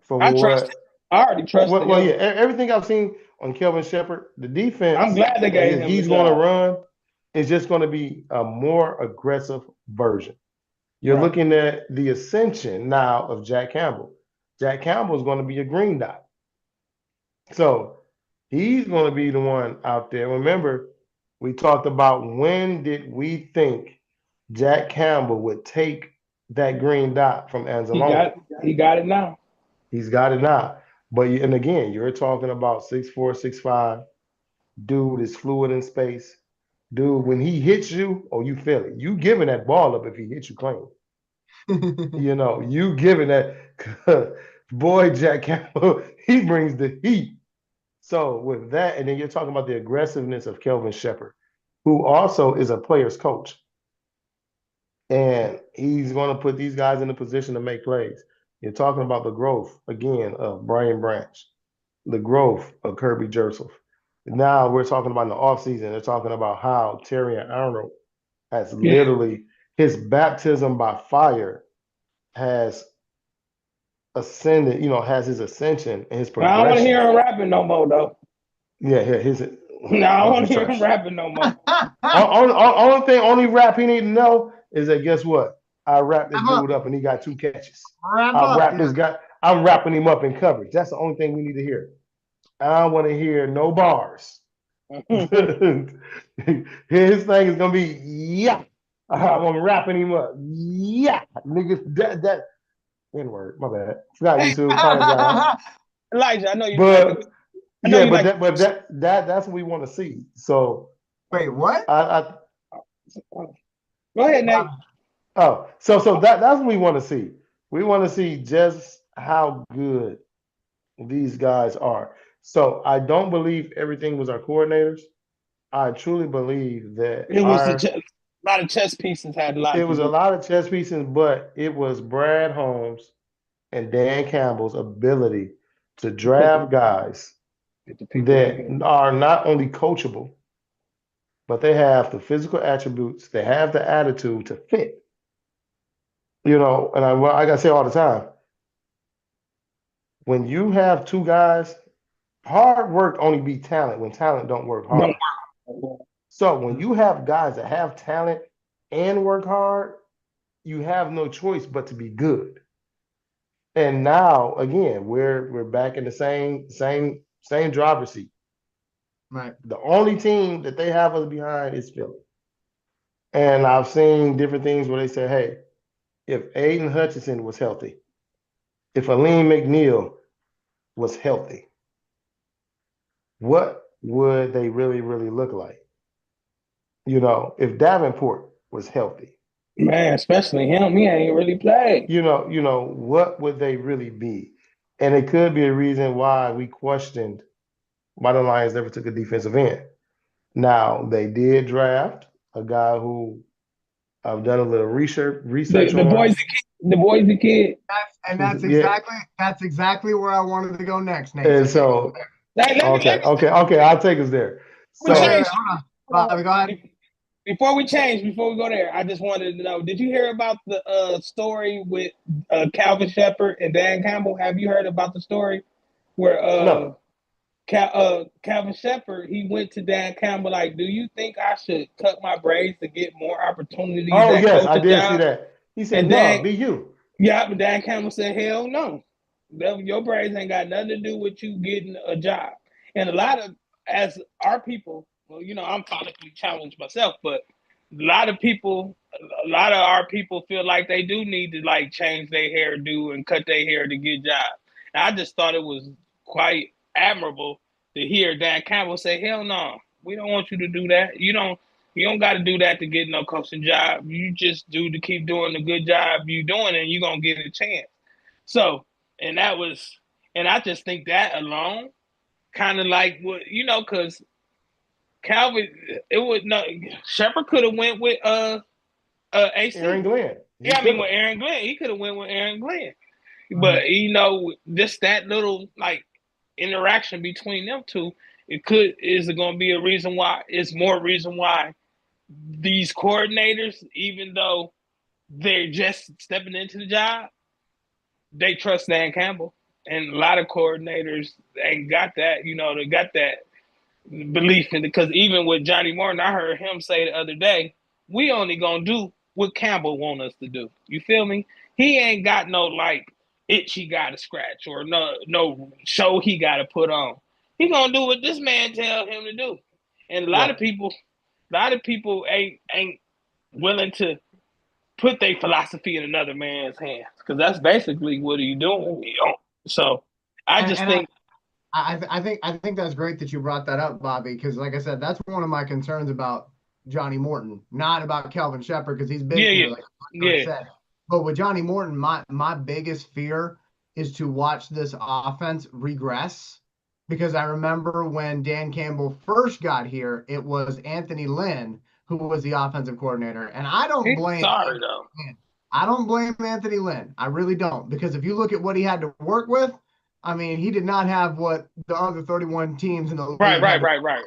for I trust him. what, I already trusted well, him. yeah, everything I've seen on Kelvin Shepherd, the I'm defense glad they that gave him the he's going to job. run is just going to be a more aggressive version. You're Right. looking at the ascension now of Jack Campbell. Jack Campbell is going to be a green dot. So he's going to be the one out there. Remember, we talked about when did we think Jack Campbell would take that green dot from Anzalone? He got it now. He's got it now. But and again, you're talking about 6'4", 6'5". Dude is fluid in space. Dude, when he hits you, oh, you feel it. You giving that ball up if he hits you clean. You giving that. Boy, Jack Campbell, he brings the heat. So with that, and then you're talking about the aggressiveness of Kelvin Shepherd, who also is a player's coach. And he's going to put these guys in a position to make plays. You're talking about the growth, again, of Brian Branch, the growth of Kirby Joseph. Now we're talking about in the offseason, they're talking about how Terry Arnold has literally, his baptism by fire has ascended, has his ascension and his progression. I don't want to hear him rapping no more, though. Yeah, his. No, I don't want to hear him rapping no more. Only rap he need to know is that guess what? I wrapped this dude up and he got 2 catches. This guy. I'm wrapping him up in coverage. That's the only thing we need to hear. I don't want to hear no bars. His thing is gonna be yeah. I'm wrapping him up. Yeah, niggas. That N-word. My bad. Forgot YouTube. Elijah, I know you. But that's what we want to see. So wait, what? Go ahead, Nate. So that's what we want to see. We want to see just how good these guys are. So I don't believe everything was our coordinators. I truly believe that it was a lot of chess pieces had a lot. It was a lot of chess pieces, but it was Brad Holmes and Dan Campbell's ability to draft guys that are not only coachable, but they have the physical attributes, they have the attitude to fit. And like I say all the time, when you have 2 guys, hard work only beat talent when talent don't work hard. So when you have guys that have talent and work hard, you have no choice but to be good. And now again, we're back in the same driver's seat. Right. The only team that they have us behind is Philly. And I've seen different things where they say, hey, if Aiden Hutchinson was healthy, if Aleem McNeil was healthy, what would they really, really look like? if Davenport was healthy, Man, especially him. He ain't really played. what would they really be? And it could be a reason why we questioned why the Lions never took a defensive end. Now, they did draft a guy who I've done a little research The on. Boise kid. That's Yeah. exactly where I wanted to go next, Nate. And so, Let me okay, I'll take us there. we Wait, So, change. hold on. Bobby, go ahead. Before we go there, I just wanted to know: did you hear about the story with Calvin Shepard and Dan Campbell? Have you heard about the story where no. Calvin Shepard he went to Dan Campbell like, "Do you think I should cut my braids to get more opportunities Oh, at yes, I coaching did see job?" that. He said, And no, Dan, be you. yeah, but Dan Campbell said, "Hell no, your braids ain't got nothing to do with you getting a job." And a lot of as our people, well, I'm politically challenged myself, but a lot of our people feel like they do need to like change their hairdo and cut their hair to get jobs. And I just thought it was quite admirable to hear Dan Campbell say, "Hell no, we don't want you to do that. You don't got to do that to get no coaching job. You just do to keep doing the good job you doing, and you're gonna get a chance." So, and that was, and I just think that alone, kind of like what because Calvin, it would no Shepard could have went with AC. Aaron Glenn. Yeah, I mean with Aaron Glenn, he could have went with Aaron Glenn. But just that little like interaction between them two, is going to be a reason why. It's more reason why these coordinators, even though they're just stepping into the job, they trust Dan Campbell. And a lot of coordinators ain't got that. They got that belief in it. Because even with Johnny Morton, I heard him say the other day, we only gonna do what Campbell want us to do. You feel me? He ain't got no like itch he got to scratch or no show he got to put on. He gonna do what this man tell him to do. And a lot of people ain't willing to put their philosophy in another man's hands because that's basically what he's doing. So I just think. I think that's great that you brought that up, Bobby, because like I said, that's one of my concerns about Johnny Morton, not about Calvin Shepard, because he's been here, like I said. But with Johnny Morton, my biggest fear is to watch this offense regress. Because I remember when Dan Campbell first got here, it was Anthony Lynn who was the offensive coordinator. And I don't blame Sorry though. I don't blame Anthony Lynn. I really don't. Because if you look at what he had to work with, I mean, he did not have what the other 31 teams in the league right as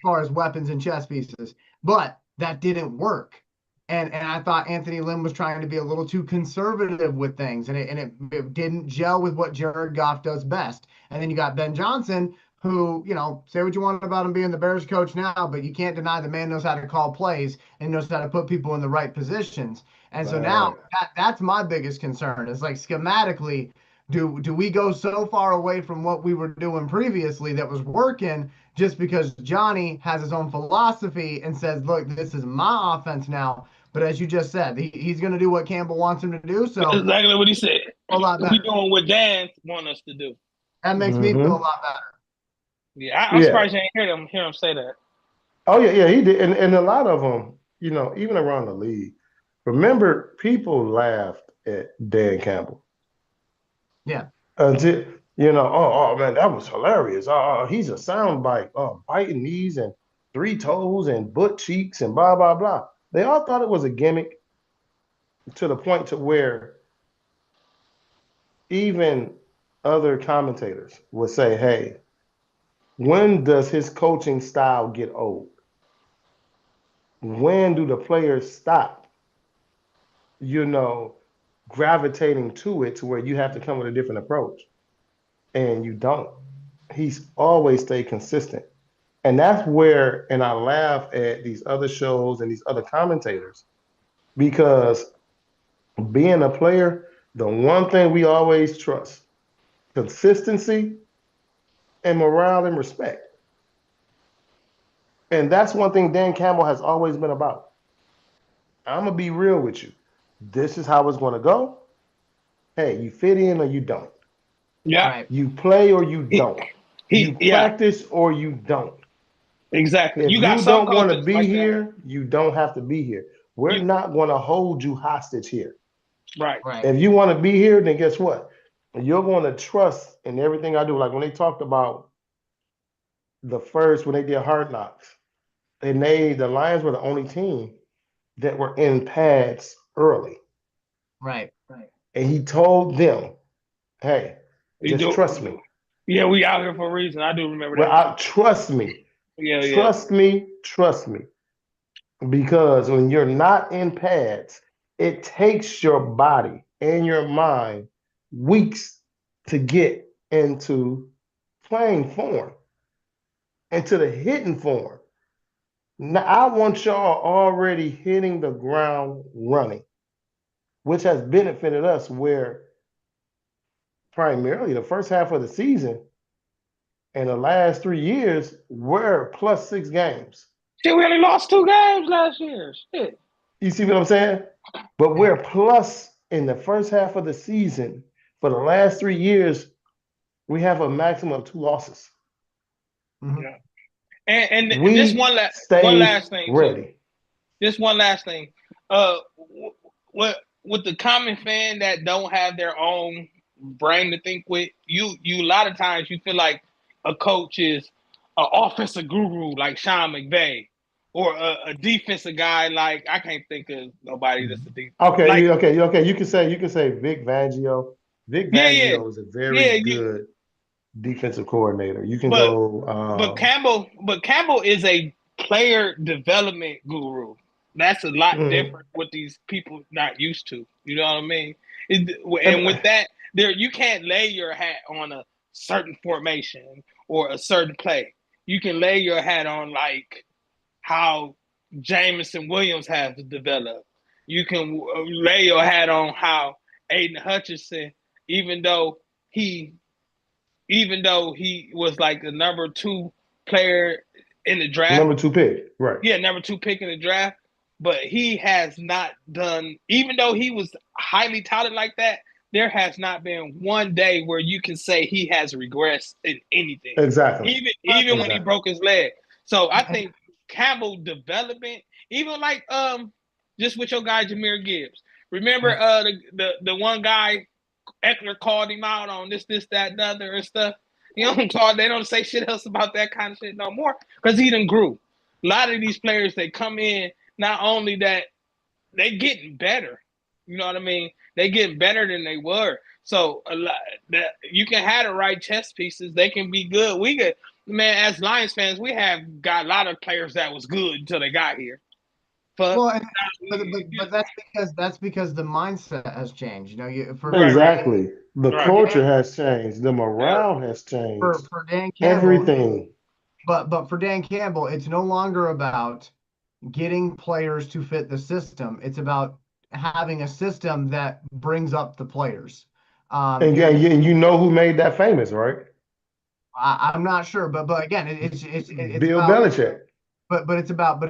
far as weapons and chess pieces. But that didn't work. And I thought Anthony Lynn was trying to be a little too conservative with things, and it didn't gel with what Jared Goff does best. And then you got Ben Johnson, who, say what you want about him being the Bears coach now, but you can't deny the man knows how to call plays and knows how to put people in the right positions. And so now that's my biggest concern. It's like schematically, do we go so far away from what we were doing previously that was working just because Johnny has his own philosophy and says, look, this is my offense now. But as you just said, he's going to do what Campbell wants him to do. So that's exactly what he said. A lot better. We doing what Dan want us to do. That makes me feel a lot better. Yeah, I'm surprised you ain't hear him say that. Oh yeah, he did, and a lot of them, even around the league. Remember, people laughed at Dan Campbell. Yeah. Until oh man, that was hilarious. He's a soundbite. Biting knees and three toes and butt cheeks and blah blah blah. They all thought it was a gimmick to the point to where even other commentators would say, "Hey, when does his coaching style get old? When do the players stop, gravitating to it to where you have to come with a different approach?" And you don't. He's always stayed consistent. And that's where, and I laugh at these other shows and these other commentators, because being a player, the one thing we always trust, consistency and morale and respect. And that's one thing Dan Campbell has always been about. I'm going to be real with you. This is how it's going to go. Hey, you fit in or you don't. Yeah. You play or you don't. You practice or you don't. Exactly. If You got you some don't want to coaches be like that. here, you don't have to be here. We're You not going to hold you hostage here. right. Right. If you want to be here, then guess what? You're going to trust in everything I do. Like when they talked about when they did Hard Knocks, the Lions were the only team that were in pads early. Right. Right. And he told them, hey, You just do. trust me. Yeah, we out here for a reason. I do remember Well, that too. trust me. Yeah, yeah. Trust me. Trust me. Because when you're not in pads, it takes your body and your mind weeks to get into playing form, into the hitting form. Now, I want y'all already hitting the ground running, which has benefited us where primarily the first half of the season and the last 3 years we're plus 6 games. Shit, we only lost 2 games last year. Shit. You see what I'm saying? But Yeah. we're plus in the first half of the season. For the last 3 years, we have a maximum of 2 losses. Mhm. Yeah. And this We one stay last thing too. ready. This one last thing. What with the common fan that don't have their own brain to think with, you a lot of times you feel like a coach is an offensive guru like Sean McVay, or a defensive guy like I can't think of nobody that's a deep Okay, like okay. You can say Vic Fangio. Vic yeah yeah Fangio is a very yeah you good defensive coordinator. You can but go. Campbell is a player development guru. That's a lot Mhm. different what these people not used to. You know what I mean? And with that, there you can't lay your hat on a certain formation or a certain play. You can lay your hat on like how Jameson Williams has developed. You can lay your hat on how Aiden Hutchinson, even though he he was like the number 2 player in the draft. Number 2 pick, right? Yeah, number 2 pick in the draft. But he has not done, even though he was highly touted like that, there has not been one day where you can say he has regressed in anything. Exactly. Even when he Exactly. broke his leg. So I think Campbell development, even like just with your guy Jahmyr Gibbs. Remember the one guy Eckler called him out on this, that, and the other and stuff. You know, they don't say shit else about that kind of shit no more because he done grew. A lot of these players, they come in, not only that, they getting better. You know what I mean? They getting better than they were. So a lot that you can have the right chess pieces, they can be good. We could, man, as Lions fans, we have got a lot of players that was good until they got here. But Well, but that's because the mindset has changed. You know, right, right, Exactly. The right. culture has changed. The Yeah. morale has changed. for Dan Campbell, Everything. but for Dan Campbell, it's no longer about getting players to fit the system. It's about having a system that brings up the players. And You yeah, know, you know who made that famous, right? I'm not sure, but again, it's Bill about Belichick. but it's about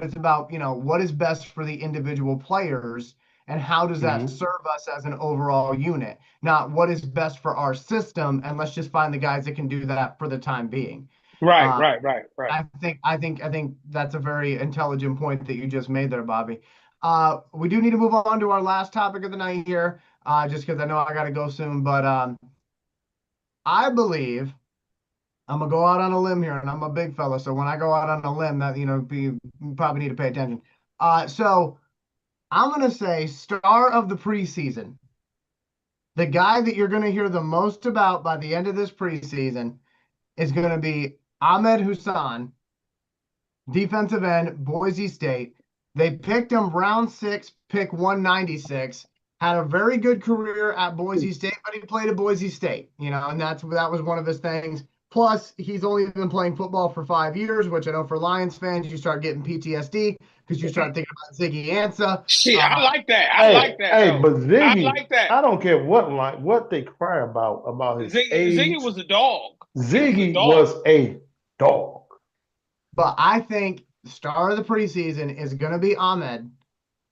what is best for the individual players and how does that Mhm. serve us as an overall unit, not what is best for our system, and let's just find the guys that can do that for the time being. Right, Uh, right, right, right. I think that's a very intelligent point that you just made there, Bobby. We do need to move on to our last topic of the night here, just because I know I got to go soon. But I believe I'm gonna go out on a limb here, and I'm a big fella, so when I go out on a limb, that you probably need to pay attention. So I'm gonna say star of the preseason, the guy that you're gonna hear the most about by the end of this preseason is gonna be Ahmed Hussan, defensive end, Boise State. They picked him round 6, pick 196. Had a very good career at Boise State, but he played at Boise State, and that was one of his things. Plus, he's only been playing football for 5 years, which I know for Lions fans, you start getting PTSD because you start thinking about Ziggy Ansah. Shit, I like that. I like Hey, that hey, though. but I Ziggy, like that. I don't care what they cry about his Ziggy age. was a dog. He was a Ziggy dog. was a dog. But I think star of the preseason is going to be Ahmed,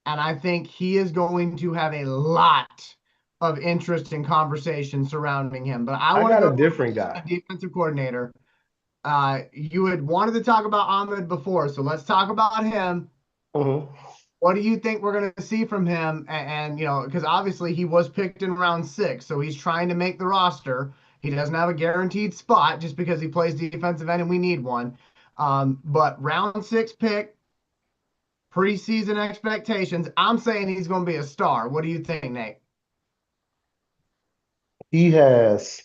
and I think he is going to have a lot of interest and conversation surrounding him. But I I want to got go a with different a guy. defensive coordinator. You had wanted to talk about Ahmed before, so let's talk about him. Mm-hmm. What do you think we're going to see from him? And because obviously he was picked in round 6, so he's trying to make the roster. He doesn't have a guaranteed spot just because he plays defensive end and we need one. But round 6 pick, preseason expectations, I'm saying he's going to be a star. What do you think, Nate? He has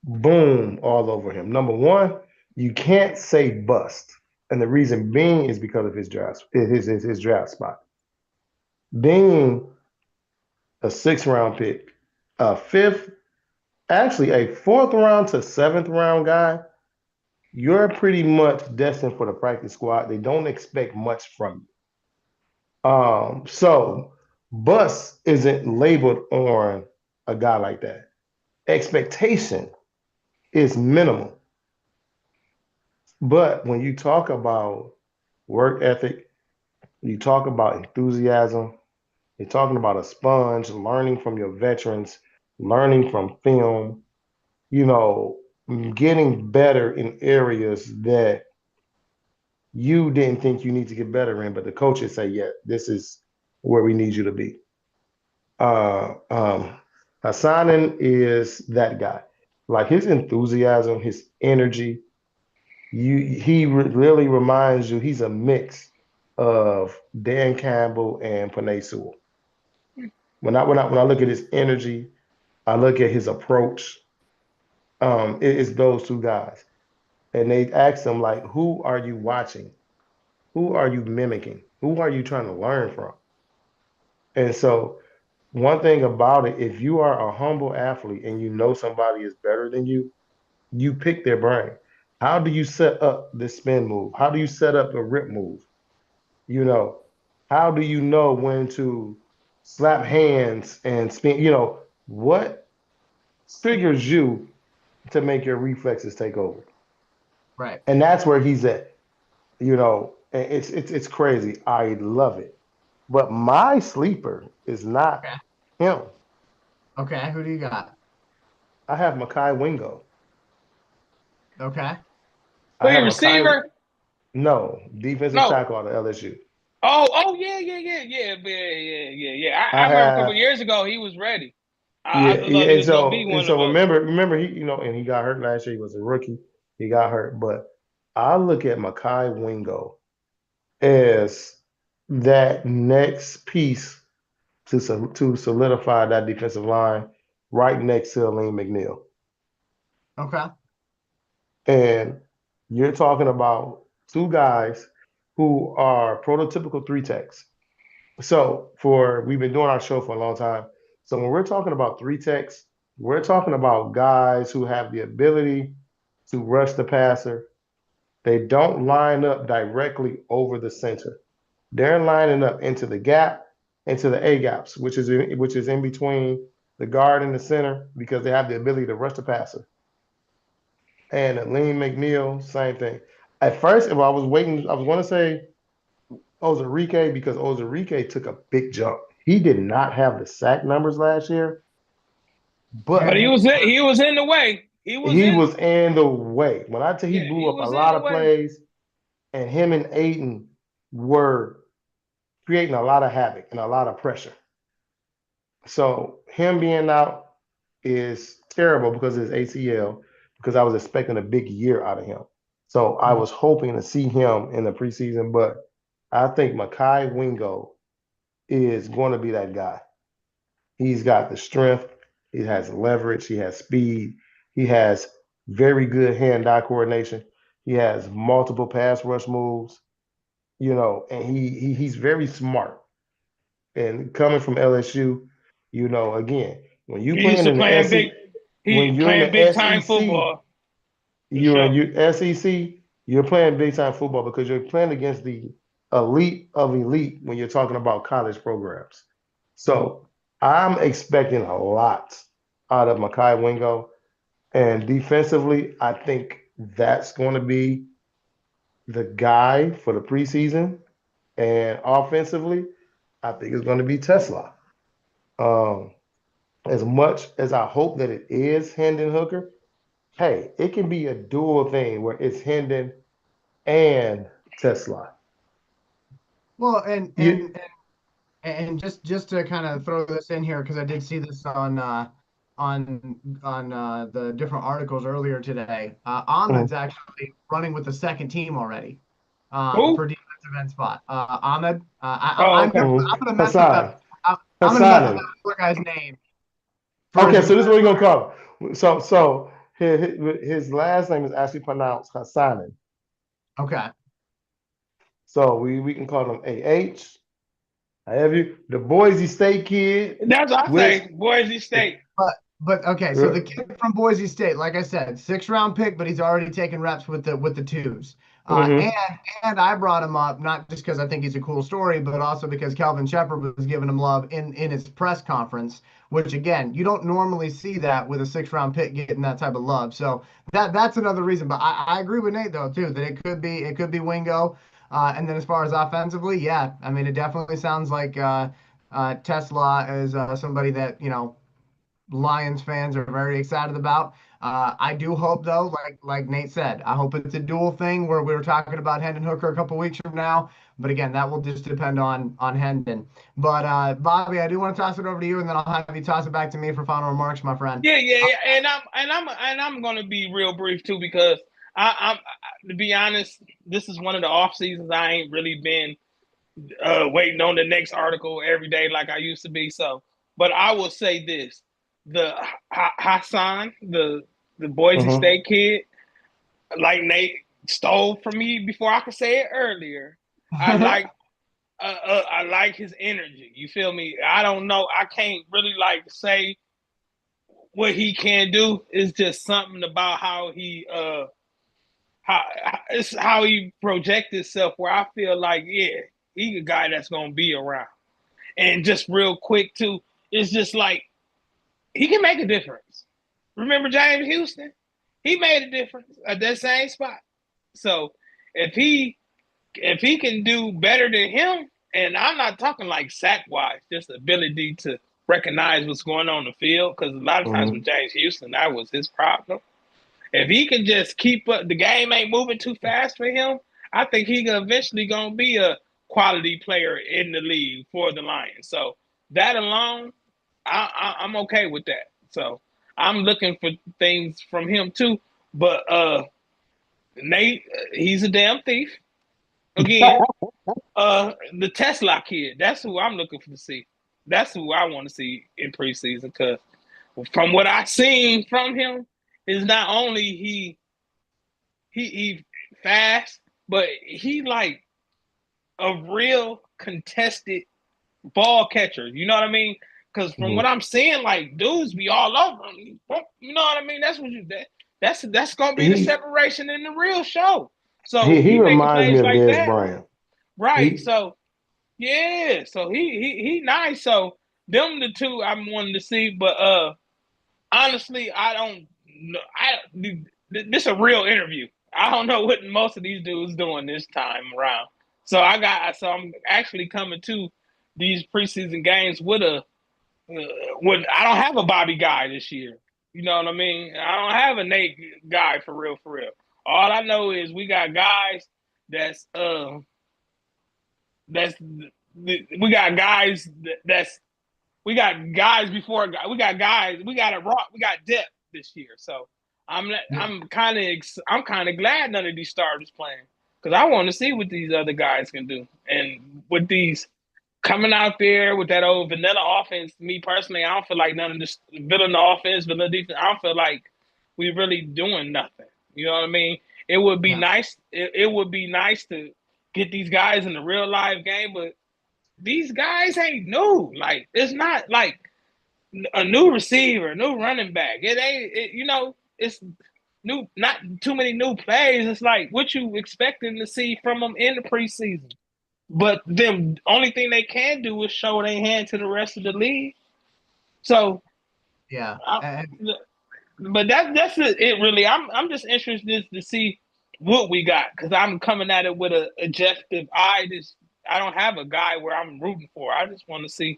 boom all over him. Number one, you can't say bust. And the reason being is because of his draft spot. Being a 6th round pick, a fifth, actually a 4th round to 7th round guy, you're pretty much destined for the practice squad. They don't expect much from you. So bust isn't labeled on a guy like that. Expectation is minimal. But when you talk about work ethic, you talk about enthusiasm, you're talking about a sponge, learning from your veterans, learning from film, you know, getting better in areas that you didn't think you need to get better in, but the coaches say, yeah, this is where we need you to be. Uh, um, Hassanin is that guy. Like his enthusiasm, his energy, he really reminds you he's a mix of Dan Campbell and Panay Sewell. When I look at his energy, I look at his approach. It's those two guys, and they asked him like, "Who are you watching? Who are you mimicking? Who are you trying to learn from?" And so, one thing about it, if you are a humble athlete and you know somebody is better than you pick their brain. How do you set up this spin move? How do you set up a rip move? You know, how do you know when to slap hands and spin? What triggers you to make your reflexes take over? Right. And that's where he's at. And it's crazy. I love it. But my sleeper is not Okay. him. Okay. Who do you got? I have Makai Wingo. Okay. Who I have your Makai. receiver? No, defensive No. tackle out of LSU. Oh, yeah. I I remember a couple have years ago he was ready. I Yeah, thought he and was gonna be so and one of so us. remember and he got hurt last year. He was a rookie. He got hurt, but I look at Makai Wingo as that next piece to solidify that defensive line right next to Aleem McNeil. Okay. And you're talking about two guys who are prototypical three techs. So we've been doing our show for a long time. So when we're talking about three techs, we're talking about guys who have the ability to rush the passer. They don't line up directly over the center. They're lining up into the gap, into the A gaps, which is in between the guard and the center because they have the ability to rush the passer. And Aleem McNeil, same thing. At first, if I was waiting, I was going to say Ozarike because Ozarike took a big jump. He did not have the sack numbers last year, But but he was in the way. He was he in. was in the way. When I tell you he Yeah, blew he up a was in lot the of way. plays, and him and Aiden were creating a lot of havoc and a lot of pressure. So him being out is terrible because of his ACL, because I was expecting a big year out of him. So I was hoping to see him in the preseason, but I think Makai Wingo is going to be that guy. He's got the strength, he has leverage, he has speed, he has very good hand-eye coordination, he has multiple pass rush moves, and he's very smart. And coming from LSU, again, when you He used playing to in the playing SEC, big. when He you're in playing big the time SEC, football for sure. you SEC, you're playing big time football because you're playing against the elite of elite when you're talking about college programs. So I'm expecting a lot out of Makai Wingo. And defensively, I think that's going to be the guy for the preseason. And offensively, I think it's going to be Tesla. Um, as much as I hope that it is Hendon Hooker, hey, it can be a dual thing where it's Hendon and Tesla. Well, You, and just to kind of throw this in here because I did see this on the different articles earlier today. Ahmed's Mhm. actually running with the second team already Who? for defensive end spot. Ahmed. Oh, okay. I'm gonna mess up that. Hassan. I'm gonna mess up that Hassanin. poor guy's name for Okay, his. so this is what we're gonna call him. So his last name is actually pronounced Hassanin. Okay. So we can call him AH. Have you the Boise State kid, That's what I which say. Boise State. But okay, so the kid from Boise State, like I said, 6th round pick, but he's already taken reps with the twos. mhm. And I brought him up not just because I think he's a cool story, but also because Kelvin Shepard was giving him love in his press conference, which again, you don't normally see that with a 6th round pick getting that type of love. So that's another reason. But I agree with Nate though too that it could be Wingo. And then as far as offensively, yeah, I mean it definitely sounds like Tesla is somebody that Lions fans are very excited about. I do hope though, like Nate said, I hope it's a dual thing where we were talking about Hendon Hooker a couple weeks from now. But again, that will just depend on Hendon. But Bobby, I do want to toss it over to you, and then I'll have you toss it back to me for final remarks, my friend. Yeah, yeah, yeah. And I'm gonna be real brief too because I'm to be honest, this is one of the off seasons I ain't really been waiting on the next article every day like I used to be. So, but I will say this: the Hassan, the Boise Mhm. State kid, like Nate stole from me before I could say it earlier. I like I like his energy. You feel me? I don't know. I can't really like say what he can do. It's just something about how he how it's how he projects himself. Where I feel like he's a guy that's gonna be around. And just real quick too, it's just like he can make a difference. Remember James Houston? He made a difference at that same spot. So if he can do better than him, and I'm not talking like sack wise, just ability to recognize what's going on in the field, because a lot of times with Mhm. James Houston, that was his problem. If he can just keep up, the game ain't moving too fast for him. I think he eventually gonna be a quality player in the league for the Lions. So that alone, I'm okay with that. So I'm looking for things from him too. But Nate, he's a damn thief. Again, the Tesla kid, that's who I'm looking for to see. That's who I want to see in preseason because from what I've seen from him, is not only he fast, but he like a real contested ball catcher. You know what I mean? Because from what Mhm. I'm seeing, like dudes be all over him. You know what I mean? That's what you that's gonna be the He separation in the real show. So he he making reminds me plays of like Dez that, Bryant. right? He So yeah, so he nice. So them the two I'm wanting to see, but honestly, I don't know. This a real interview. I don't know what most of these dudes doing this time around. So I'm actually coming to these preseason games with I don't have a Bobby guy this year. You know what I mean? I don't have a Nate guy for real, for real. All I know is we got guys that's that's we got guys that's we got guys before we got guys we got a rock we got depth this year. So I'm Yeah. I'm kind of glad none of these starters playing because I want to see what these other guys can do and with these coming out there with that old vanilla offense. Me personally, I don't feel like none of this vanilla offense, vanilla defense. I don't feel like we really doing nothing. You know what I mean? It would be Yeah. nice. It would be nice to get these guys in the real live game, but these guys ain't new. Like it's not like a new receiver, new running back. It ain't. It's new. Not too many new plays. It's like what you expecting to see from them in the preseason. But them only thing they can do is show their hand to the rest of the league. So, Yeah. I, but that's it. Really, I'm just interested to see what we got because I'm coming at it with a objective eye. I don't have a guy where I'm rooting for. I just want to see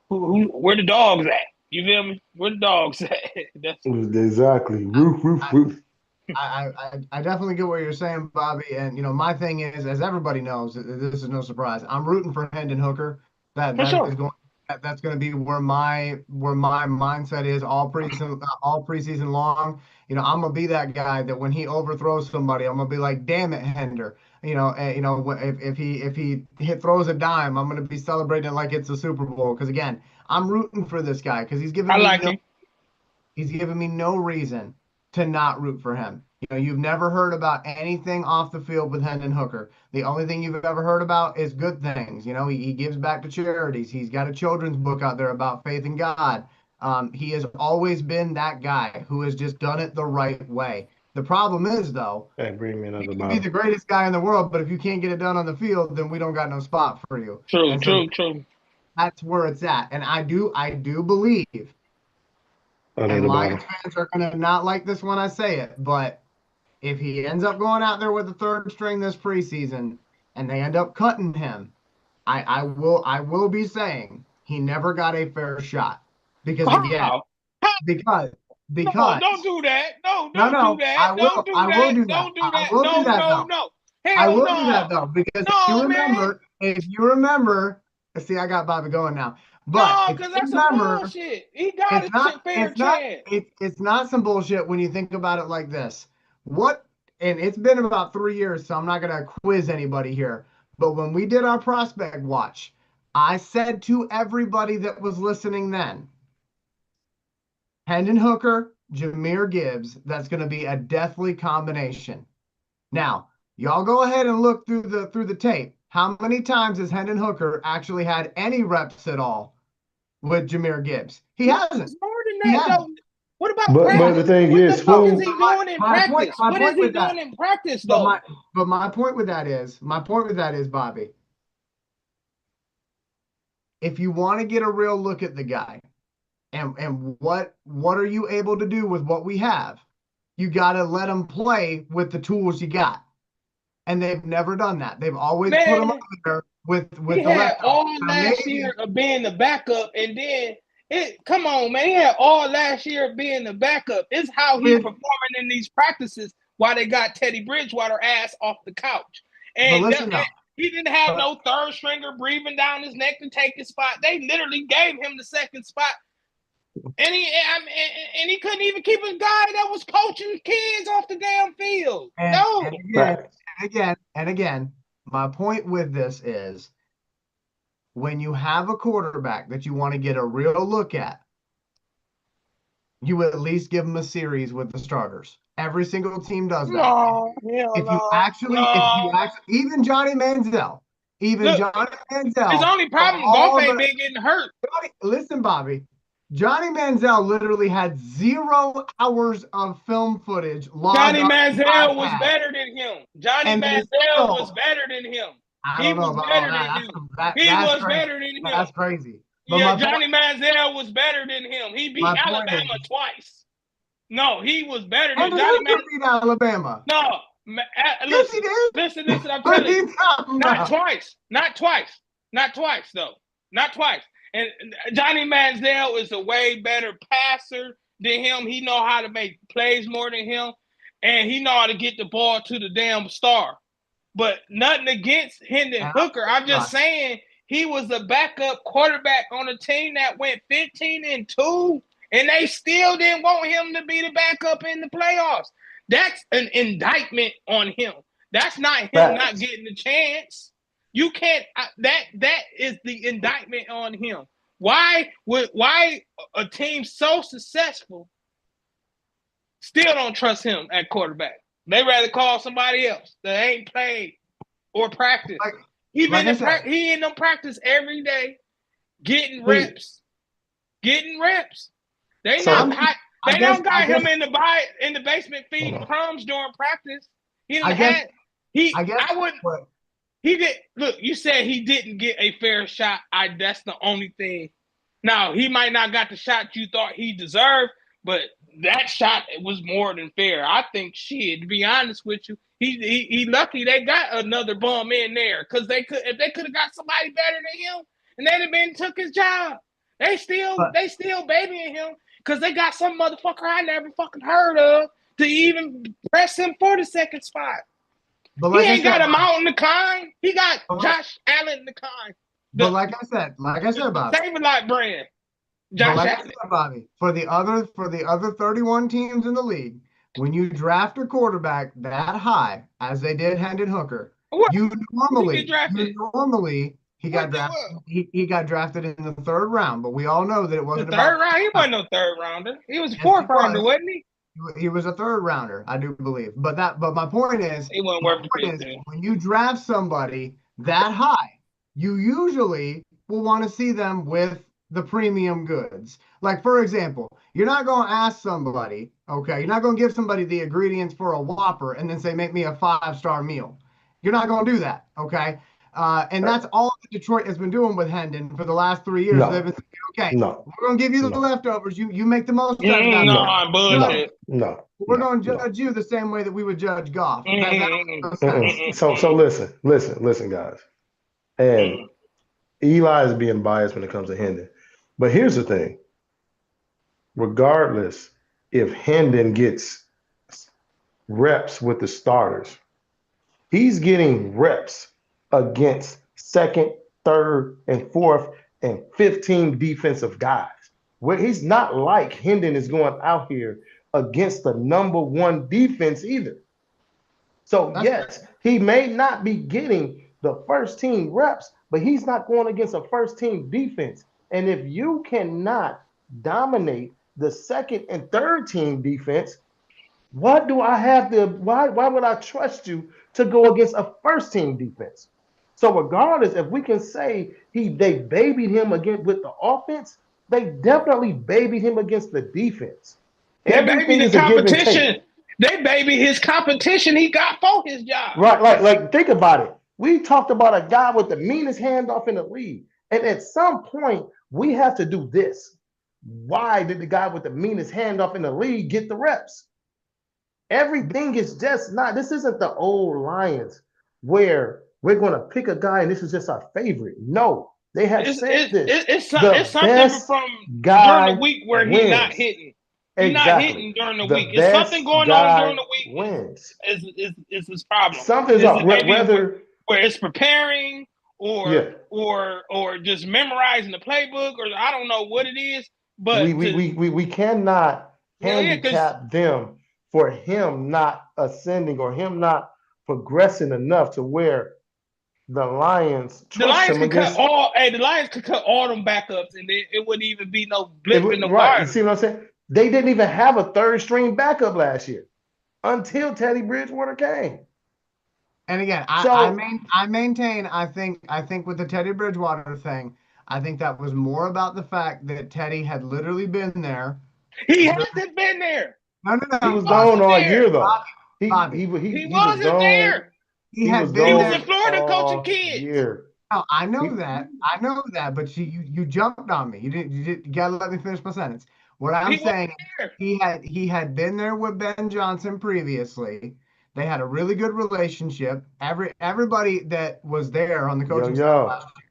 where the dogs at. You feel me? Where the dogs at? That's exactly roof, roof, I, roof. I definitely get what you're saying, Bobby. And my thing is, as everybody knows, this is no surprise. I'm rooting for Hendon Hooker. That For that sure. is going. That's going to be where my mindset is all preseason long. I'm gonna be that guy that when he overthrows somebody, I'm gonna be like, "Damn it, Hender." If he throws a dime, I'm gonna be celebrating like it's a Super Bowl. Because again, I'm rooting for this guy because he's I given me like no him. He's given me no reason to not root for him. You've never heard about anything off the field with Hendon Hooker. The only thing you've ever heard about is good things. He gives back to charities. He's got a children's book out there about faith in God. He has always been that guy who has just done it the right way. The problem is, though, Hey, bring me you another can be bottle. the greatest guy in the world, but if you can't get it done on the field, then we don't got no spot for you. True, And so true, true. that's where it's at. And I do believe, and Another Lions bottle. fans are going to not like this when I say it, but if he ends up going out there with the third string this preseason and they end up cutting him, I will be saying he never got a fair shot. Because again, How? because No, because don't do that. No, no, don't do no, that. I Don't will do I will that. do that. Don't do I that. will do No, that no, though. no. I Hell will do that no. though, because No, man. if you remember, see, I got Bobby going now. But No, if because you that's some remember, bullshit. He got it's a not, fair it's not, chance. it's not some bullshit when you think about it like this. What, and it's been about 3 years, so I'm not gonna quiz anybody here. But when we did our prospect watch, I said to everybody that was listening then, Hendon Hooker, Jahmyr Gibbs, that's gonna be a deathly combination. Now, y'all go ahead and look through the tape. How many times has Hendon Hooker actually had any reps at all with Jahmyr Gibbs? He No, hasn't. it's more than He that, hasn't. though. What about But Yeah. the practice? thing What the is, fuck is Smooth. So he doing in my point practice? my What is point he with that doing in practice, but though? my point with that is Bobby, if you want to get a real look at the guy and what are you able to do with what we have, you got to let him play with the tools you got. And they've never done that. They've always put him up Man, there with he the had left arm. all Now last year maybe of being the backup, and then come on, man. He had all last year of being the backup. It's how he with performing in these practices while they got Teddy Bridgewater ass off the couch. but And listen though. he didn't have But no third stringer breathing down his neck to take his spot. They literally gave him the second spot. And he couldn't even keep a guy that was coaching kids off the damn field. and No. and again Facts. and again and again, my point with this is when you have a quarterback that you want to get a real look at, you at least give them a series with the starters. Every single team does that. No, hell If you no. actually, if you No. actually, even Look, Johnny his Manziel, only for problem, Goff all ain't the been getting hurt. listen, Bobby, Johnny Manziel literally had 0 hours of film footage logged Johnny on his Manziel was iPad, better than him. Johnny and they Manziel was still, better than him. I He don't know was about all better that. than him. He That's was crazy. better than him. That's crazy. But Yeah, Johnny Manziel was better than him. He beat my point Alabama is, twice. No, he was better than Hendon Johnny Hooker Manziel. beat Alabama. No, Yes, he listen, did. I'm What are telling you you. talking Not about? twice, though. Not twice. And Johnny Manziel is a way better passer than him. He know how to make plays more than him, and he know how to get the ball to the damn star. But nothing against Hendon Hooker. I'm just saying he was a backup quarterback on a team that went 15-2, and they still didn't want him to be the backup in the playoffs. That's an indictment on him. That's not him not Facts. getting the chance. You can't. That is the indictment on him. Why a team so successful still don't trust him at quarterback? They rather call somebody else that ain't played or practice. He in them practice every day, getting reps. They So don't got him in the basement feeding crumbs during practice. He did. Look, you said he didn't get a fair shot. That's the only thing. Now, he might not got the shot you thought he deserved, but that shot was more than fair. I think, shit, to be honest with you, he lucky they got another bum in there, because if they could have got somebody better than him, and they'd have been took his job. They still babying him because they got some motherfucker I never fucking heard of to even press him for the second spot. But He ain't got him out in the kind. He got Josh Allen in the kind. But like I said, Bobby, Save-A-Lot brand. Josh Allen. I said, Bobby, for the other 31 teams in the league, when you draft a quarterback that high, as they did Hendon Hooker, he got drafted in the third round. But we all know that it wasn't the third round. He wasn't no third rounder. He was a fourth rounder, wasn't he? He was a third rounder, I do believe. But my point is, he wasn't worth the when you draft somebody that high, you usually will want to see them with the premium goods. Like, for example, you're not going to ask somebody, okay, you're not going to give somebody the ingredients for a Whopper and then say, make me a 5-star meal. You're not going to do that, okay? And that's all that Detroit has been doing with Hendon for the last 3 years. They've been saying, okay, we're going to give you the leftovers. You make the most of that. Bullshit. We're going to judge you the same way that we would judge Goff. So listen, guys. And Eli is being biased when it comes to Hendon. But here's the thing. Regardless if Hendon gets reps with the starters, he's getting reps against second, third, and fourth, and 15 defensive guys. Where he's not like Hendon is going out here against the number one defense either. So yes, he may not be getting the first team reps, but he's not going against a first team defense. And if you cannot dominate the second and third team defense, what do I have to, why would I trust you to go against a first team defense? So regardless, if we can say they babied him again with the offense, they definitely babied him against the defense. Everything is a give and take. They baby his competition he got for his job. Right, like think about it. We talked about a guy with the meanest handoff in the league. And at some point, we have to do this. Why did the guy with the meanest handoff in the league get the reps? Everything is just not, this isn't the old Lions where we're going to pick a guy and this is just our favorite. No, they have said this. It's something from during the week where he's not hitting. He's not hitting during the week. Is something going on during the week? Wins. Is his problem? Something's up. Whether where it's preparing or just memorizing the playbook, or I don't know what it is. But we cannot handicap them for him not ascending or him not progressing enough to where the Lions could cut all them backups and it wouldn't even be no blip in the wire. You see what I'm saying? They didn't even have a third string backup last year until Teddy Bridgewater came. And again, I maintain, I think with the Teddy Bridgewater thing, I think that was more about the fact that Teddy had literally been there. He hasn't been there. No. He was gone all year, though. He wasn't there. He was in Florida coaching kids. No, I know that, but you jumped on me. You gotta let me finish my sentence. What I'm saying, he had been there with Ben Johnson previously. They had a really good relationship. Everybody that was there on the coaching staff last year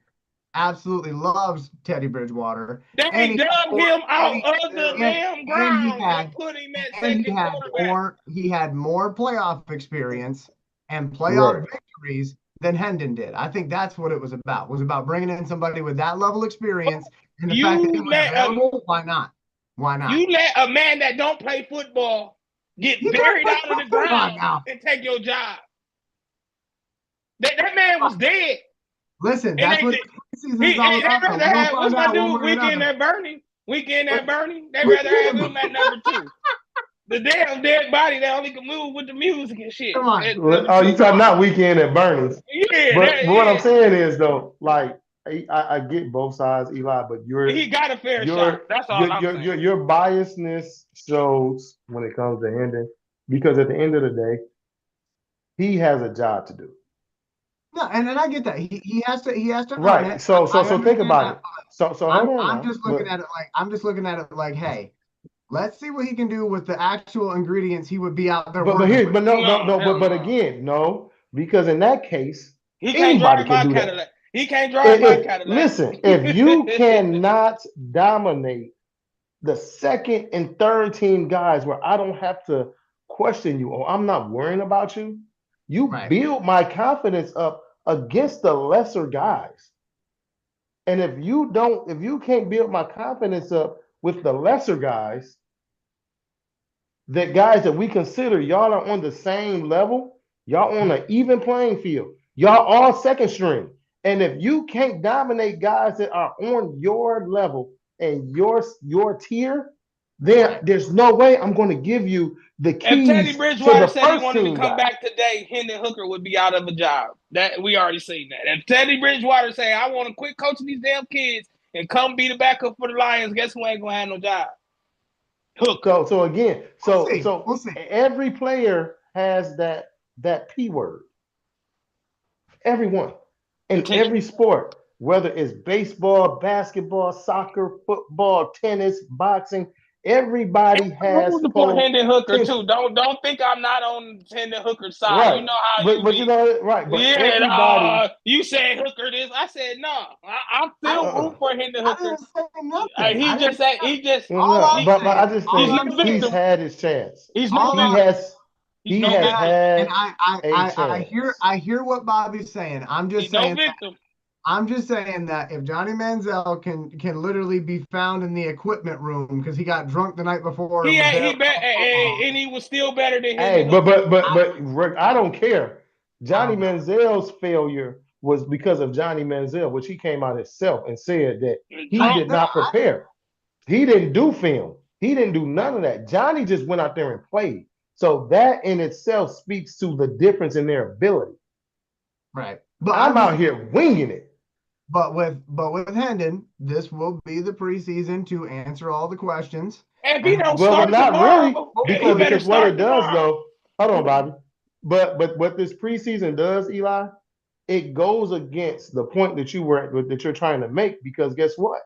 absolutely loves Teddy Bridgewater. They dug him out of the damn ground and put him at second quarterback. He had more playoff experience and playoff victories than Hendon did. I think that's what it was about. It was about bringing in somebody with that level of experience. And the fact that he was available, why not? Why not? You let a man that don't play football get buried out of the ground and take your job. That man was dead. Listen, that's what the season's all about. What's my dude? Weekend at Bernie. They'd rather have him at number 2. The damn dead body that only can move with the music and shit. Come on. You talking not Weekend at Bernie's. Yeah. But what I'm saying is, though, like, I get both sides, Eli, but he got a fair shot. That's all I'm saying. Your biasness shows when it comes to Hendon, because at the end of the day, he has a job to do. No, and I get that. He has to right. So think about it. So I'm just looking at it like, hey, let's see what he can do with the actual ingredients he would be out there. But again, because in that case, he can't drive my Cadillac. He can't drive my Cadillac. Listen, if you cannot dominate the second and third team guys where I don't have to question you or I'm not worrying about you. You Right. build my confidence up against the lesser guys. And if you can't build my confidence up with the lesser guys, that guys that we consider y'all are on the same level, y'all on an even playing field, y'all all second string. And if you can't dominate guys that are on your level and your tier, then there's no way I'm going to give you the If keys Teddy to Bridgewater the said he first wanted to team come guy. back today, Hendon Hooker would be out of a job. That we already seen that. If Teddy Bridgewater say, I want to quit coaching these damn kids and come be the backup for the Lions, guess who ain't gonna have no job? Hooker. So again, We'll see. every player has that P word. Everyone in Potential. every sport, whether it's baseball, basketball, soccer, football, tennis, boxing, everybody has To put Hendon Hooker potential. too. Don't think I'm not on Hendon Hooker's side. Right. You know how But, you but be. you know, right. But Yeah, everybody. you said Hooker this. I said no. I'm still root for Hendon I Hooker. didn't say nothing. No, All I'm but saying, I just he's think no he's victim. had his chance. He's no all He I'm, victim. has He's he no has victim. had and a chance. I hear what Bobby's saying. I'm just He's no saying victim. that if Johnny Manziel can literally be found in the equipment room because he got drunk the night before and was there. And he was still better than Hey, Hendon Hooker. but Rick, I don't care. Johnny I don't know. Manziel's failure was because of Johnny Manziel, which he came out himself and said that he Drunk. did not prepare. He didn't do film. He didn't do none of that. Johnny just went out there and played. So that in itself speaks to the difference in their ability. Right. But I'm out here winging it. But with Hendon, this will be the preseason to answer all the questions. If he don't Well, start not tomorrow, really, he better because what start it does tomorrow. though, hold on, Bobby. But what this preseason does, Eli, it goes against the point that you're trying to make, because guess what?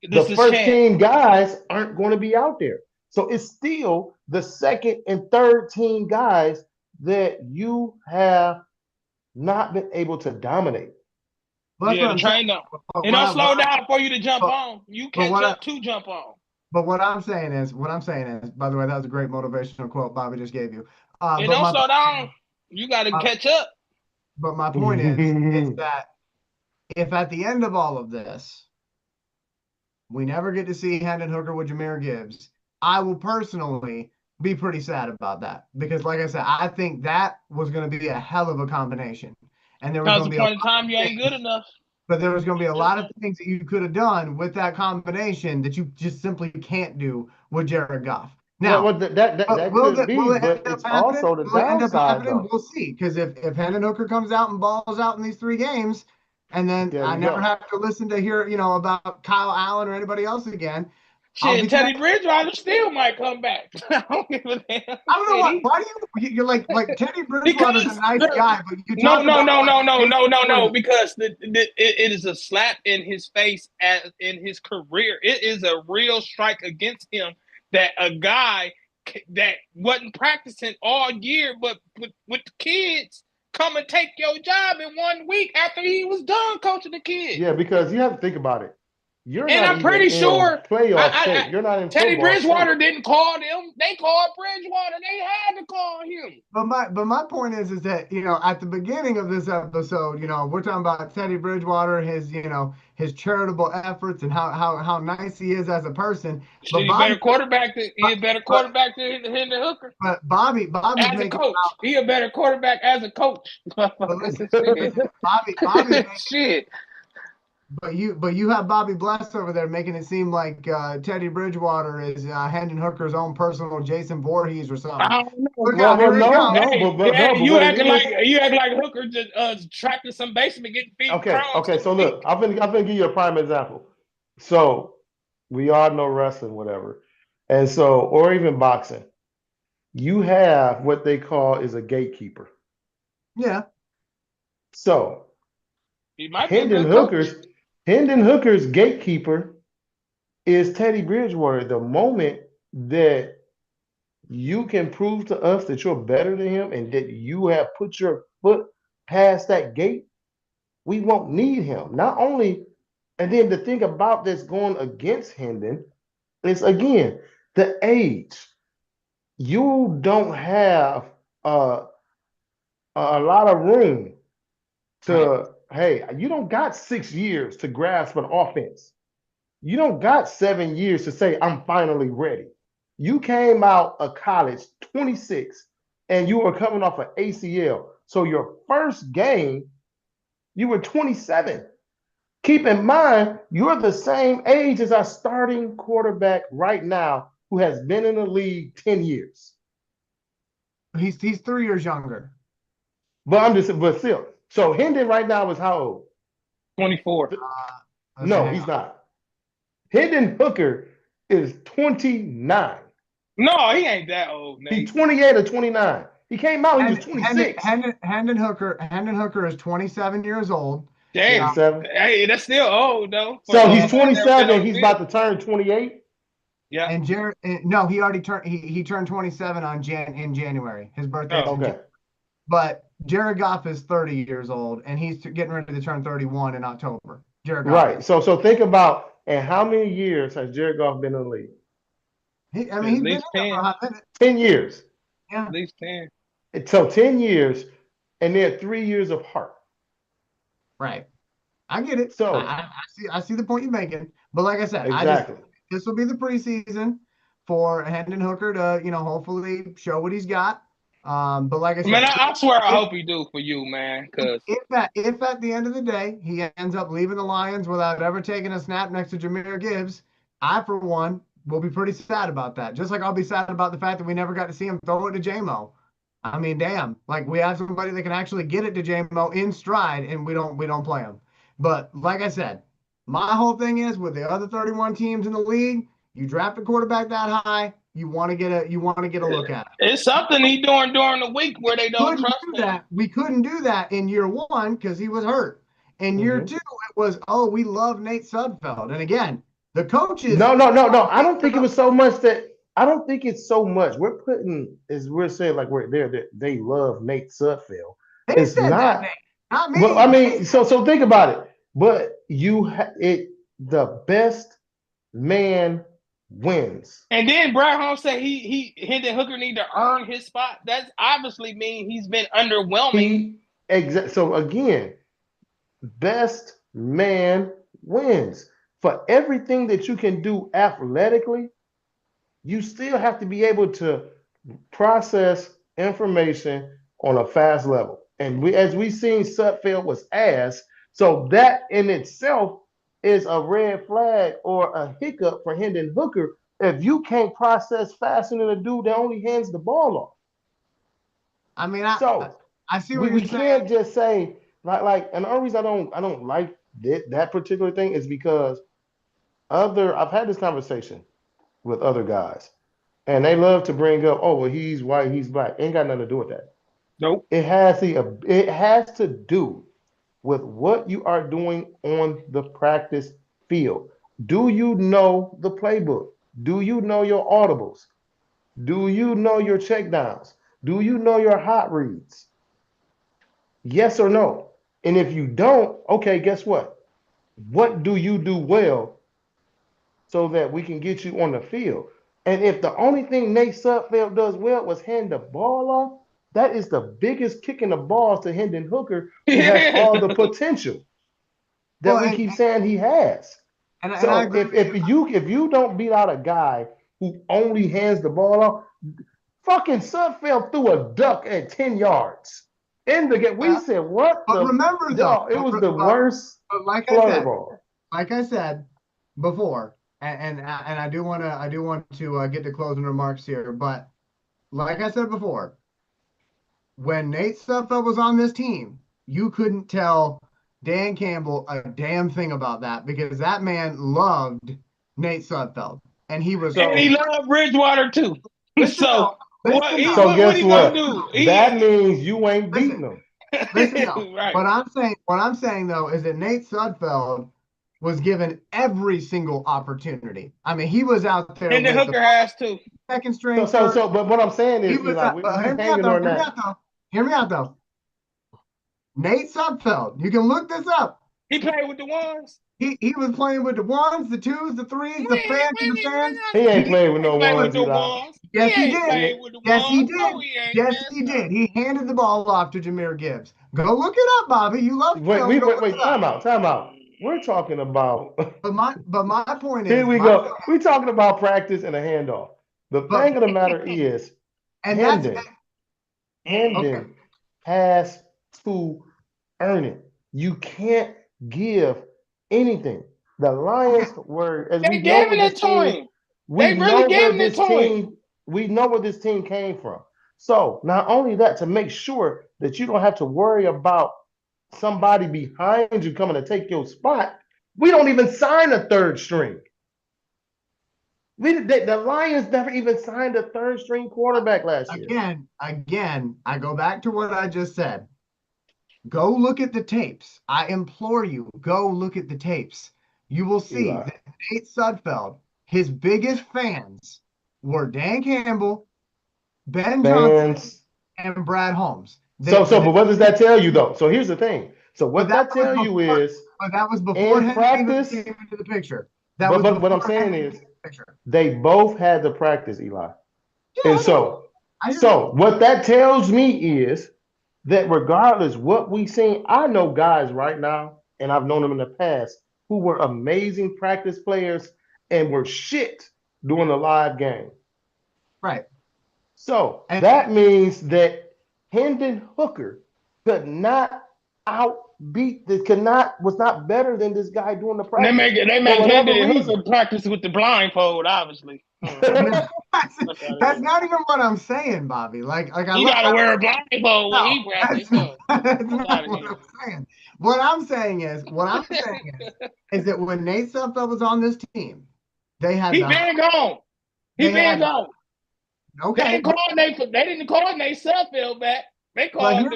This The is first chance. team guys aren't going to be out there. So it's still the second and third team guys that you have not been able to dominate. But Yeah, the train don't. It don't slow down for you to jump on. You catch up to jump on. But what I'm saying is, by the way, that was a great motivational quote Bobby just gave you. It don't slow down. You got to catch up. But my point is that if at the end of all of this, we never get to see Hendon Hooker with Jahmyr Gibbs, I will personally be pretty sad about that. Because like I said, I think that was going to be a hell of a combination. And there was going to be a point in time you ain't good enough. But there was going to be a lot of things that you could have done with that combination that you just simply can't do with Jared Goff. Now, that could be, but it's also the downside, though. We'll see. Because if Hendon Hooker comes out and balls out in these 3 games, and then I never have to listen to hear, about Kyle Allen or anybody else again. Shit, Teddy Bridgewater still might come back. I don't give a damn. I don't know why do you're like Teddy Bridgewater's a nice guy, but you no, because it is a slap in his face in his career. It is a real strike against him that a guy that wasn't practicing all year, but with the kids, come and take your job in 1 week after he was done coaching the kids. Yeah, because you have to think about it. I'm pretty sure playoff state. You're not in Teddy Bridgewater state. Didn't call them. They called Bridgewater. They had to call him. But my point is that at the beginning of this episode, we're talking about Teddy Bridgewater, his his charitable efforts and how nice he is as a person. But he a better quarterback than Hendon Hooker. But Bobby as a coach, he a better quarterback as a coach. Bobby shit. But you have Bobby Bless over there making it seem like Teddy Bridgewater is Hendon Hooker's own personal Jason Voorhees or something. I don't know. You acting like Hooker just trapped in some basement getting feet. Okay. So look, I'm gonna give you a prime example. So we all know wrestling, whatever, and so or even boxing. You have what they call is a gatekeeper. Yeah. So he might Hendon Hooker's gatekeeper is Teddy Bridgewater. The moment that you can prove to us that you're better than him and that you have put your foot past that gate, we won't need him. Not only, and then the thing about this going against Hendon is, again, the age. you don't have a lot of room to, hey, you don't got 6 years to grasp an offense. You don't got 7 years to say, I'm finally ready. You came out of college 26 and you were coming off an ACL. So your first game, you were 27. Keep in mind, you're the same age as our starting quarterback right now who has been in the league 10 years. He's 3 years younger. But still. So Hendon right now is how old? 24. No, he's not. Hendon Hooker is 29. No, he ain't that old, Nate. He's 28 or 29. He came out, he was 26. Hendon Hooker is 27 years old. Damn. 27. Hey, that's still old, though. So he's 27, he's about to turn 28. Yeah. And Jared, no, he already turned. He turned 27 in January. His birthday. Oh, okay. But Jared Goff is 30 years old, and he's getting ready to turn 31 in October. Jared Goff. Right. So think about, and how many years has Jared Goff been in the league? He's at been least in 10. 10 years. Yeah. At least 10. So 10 years, and then 3 years of heart. Right. I get it. So I see the point you're making. But like I said, exactly. This will be the preseason for Hendon Hooker to, hopefully show what he's got. But like I said, man, I swear I hope he do for you, man. Because if at the end of the day he ends up leaving the Lions without ever taking a snap next to Jahmyr Gibbs, I for one will be pretty sad about that. Just like I'll be sad about the fact that we never got to see him throw it to J-Mo. I mean, damn, like we have somebody that can actually get it to J-Mo in stride, and we don't play him. But like I said, my whole thing is with the other 31 teams in the league, you draft a quarterback that high, you want to get a look at it. It's something he doing during the week where they don't trust him. We couldn't do that in year one because he was hurt. In year two, it was, we love Nate Sudfeld. And again, the coaches. No. I don't think it was so much that. I don't think it's so much. We're saying like they love Nate Sudfeld. It's not. Not me. Well, I mean, so think about it. But the best man wins. And then Brad Holmes said Hendon Hooker need to earn his spot. That's obviously mean he's been underwhelming. So again, best man wins. For everything that you can do athletically, you still have to be able to process information on a fast level. And as we seen, Sudfeld was ass. So that in itself is a red flag or a hiccup for Hendon Hooker if you can't process faster than a dude that only hands the ball off. I mean, I see what you're saying. We can't just say and the only reason I don't like that particular thing is because I've had this conversation with other guys, and they love to bring up, he's white, he's black. Ain't got nothing to do with that. Nope. It has to do with what you are doing on the practice field. Do you know the playbook? Do you know your audibles? Do you know your checkdowns? Do you know your hot reads? Yes or no? And if you don't, okay, guess what? What do you do well so that we can get you on the field? And if the only thing Nate Sudfeld does well was hand the ball off, that is the biggest kick in the balls to Hendon Hooker, who has all the potential that we keep saying he has. So if you don't beat out a guy who only hands the ball off, fucking Sudfeld threw a duck at 10 yards in the game. We said, what? But remember, though, it was the worst. But like I said before, and I do want to get to closing remarks here. But like I said before, when Nate Sudfeld was on this team, you couldn't tell Dan Campbell a damn thing about that because that man loved Nate Sudfeld, and he loved Bridgewater too. So guess what? That means you ain't beating him. Right. What I'm saying though is that Nate Sudfeld was given every single opportunity. I mean, he was out there. And the Hooker has too. Second string. But what I'm saying is, hear me out though. Nate Sudfeld, you can look this up. He played with the ones. He was playing with the ones, the twos, the threes, the fans, and the fans. He ain't playing with no ones. Yes, he ain't did. played with the Yes, he ones. did. No, he ain't. Yes, Man. he did. He handed the ball off to Jahmyr Gibbs. Go look it up, Bobby. You love film. Go look Wait, it up. time out. We're talking about But my point here is, we go. We're talking about practice and a handoff. The but thing of the matter is, and that's Hendon has to earn it. You can't give anything. The Lions were, as we They know gave with it this to team, him. we They really know where gave it this to him. team, we know where this team came from. So not only that, to make sure that you don't have to worry about somebody behind you coming to take your spot, we don't even sign a third string. The Lions never even signed a third string quarterback last year. Again, I go back to what I just said. Go look at the tapes. I implore you, go look at the tapes. You will see Eli. that Nate Sudfeld, his biggest fans were Dan Campbell, Ben Johnson, and Brad Holmes. But what does that tell you though? So here's the thing. So what that tells you is, but that was before in Henry practice, even came into the picture. But what I'm saying is, they both had to practice, Eli. Yeah, And so what that tells me is that regardless what we seen, I know guys right now, and I've known them in the past, who were amazing practice players and were shit during the live game. Right. So that means that Hendon Hooker could not was not better than this guy doing the practice. They make Hendon Hooker practice with the blindfold, obviously. That's not even what I'm saying, Bobby. Like you gotta wear a blindfold when he practices. That's not what I'm saying. What I'm saying is that when Nate Sudfeld was on this team, they had He been gone. He been gone. Okay. They didn't call Nate Sudfeld back. They called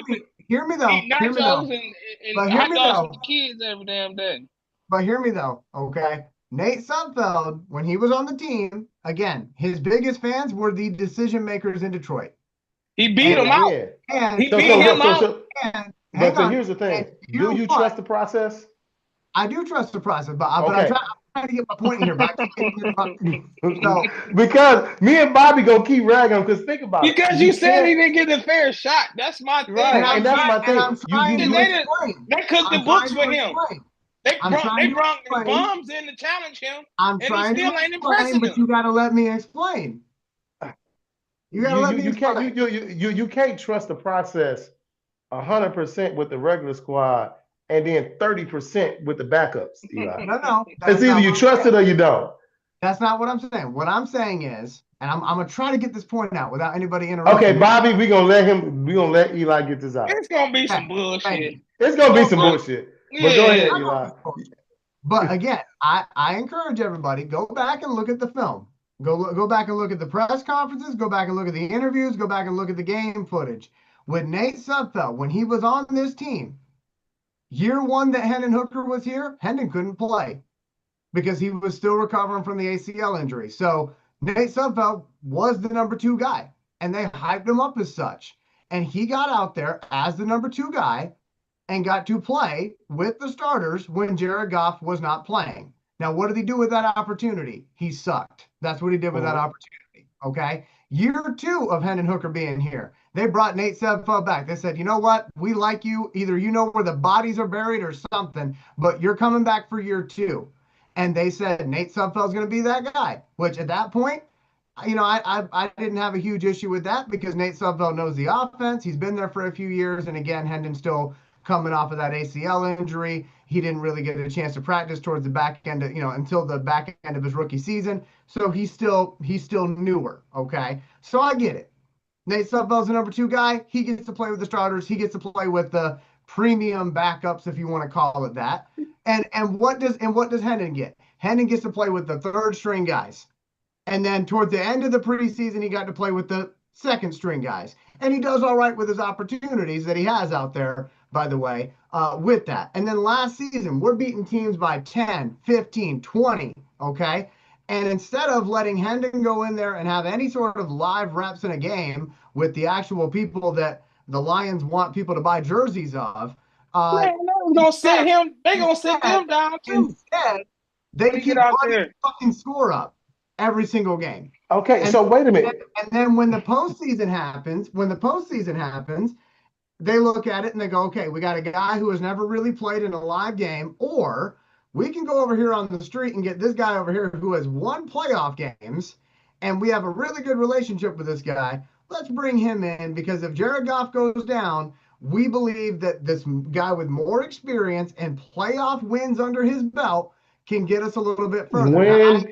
hear me though. Eat nachos and hot dogs with the kids every damn day. But hear me though, okay? Nate Sudfeld, when he was on the team, again, his biggest fans were the decision makers in Detroit. He beat them out. And he beat him out. So here's the thing. Do you trust the process? I do trust the process, but I'm trying to get my point here. Because me and Bobby gonna keep ragging him, because think about it. Because you said he didn't get a fair shot. That's my thing. Right, and that's my thing. They cooked the books for him. They brought bombs in to challenge him. I'm trying to explain, but you gotta let me explain. You gotta let me explain. You can't trust the process 100% with the regular squad and then 30% with the backups, Eli. No. It's either you trust it or you don't. That's not what I'm saying. What I'm saying is, and I'm gonna try to get this point out without anybody interrupting. Okay, Bobby, we're gonna let Eli get this out. It's gonna be some bullshit. It's gonna be some bullshit. But go ahead, Eli. But again, I encourage everybody, go back and look at the film. Go back and look at the press conferences, go back and look at the interviews, go back and look at the game footage. With Nate Sudfeld, when he was on this team, year one that Hendon Hooker was here, Hendon couldn't play because he was still recovering from the ACL injury. So Nate Sudfeld was the number 2 guy, and they hyped him up as such. And he got out there as the number 2 guy and got to play with the starters when Jared Goff was not playing. Now, what did he do with that opportunity? He sucked. That's what he did with that opportunity, okay? Year 2 of Hendon Hooker being here, they brought Nate Sudfeld back. They said, you know what? We like you. Either you know where the bodies are buried or something, but you're coming back for year 2. And they said Nate Sudfeld's going to be that guy, which at that point, I didn't have a huge issue with that because Nate Sudfeld knows the offense. He's been there for a few years. And again, Hendon's still coming off of that ACL injury. He didn't really get a chance to practice towards the back end of, until the back end of his rookie season. So he's still newer. Okay. So I get it. Nate Sudfeld's the number 2 guy. He gets to play with the starters. He gets to play with the premium backups, if you want to call it that. And what does Hendon get? Hendon gets to play with the 3rd string guys. And then towards the end of the preseason, he got to play with the 2nd string guys. And he does all right with his opportunities that he has out there, by the way, with that. And then last season, we're beating teams by 10, 15, 20, okay? And instead of letting Hendon go in there and have any sort of live reps in a game with the actual people that the Lions want people to buy jerseys of, they're gonna sit him. They're gonna sit him down too. Instead, they keep running the fucking score up. every single game. Okay, And, so wait a minute. and then when the postseason happens, they look at it and they go, okay, we got a guy who has never really played in a live game, or we can go over here on the street and get this guy over here who has won playoff games, and we have a really good relationship with this guy. Let's bring him in because if Jared Goff goes down, we believe that this guy with more experience and playoff wins under his belt can get us a little bit further. Now,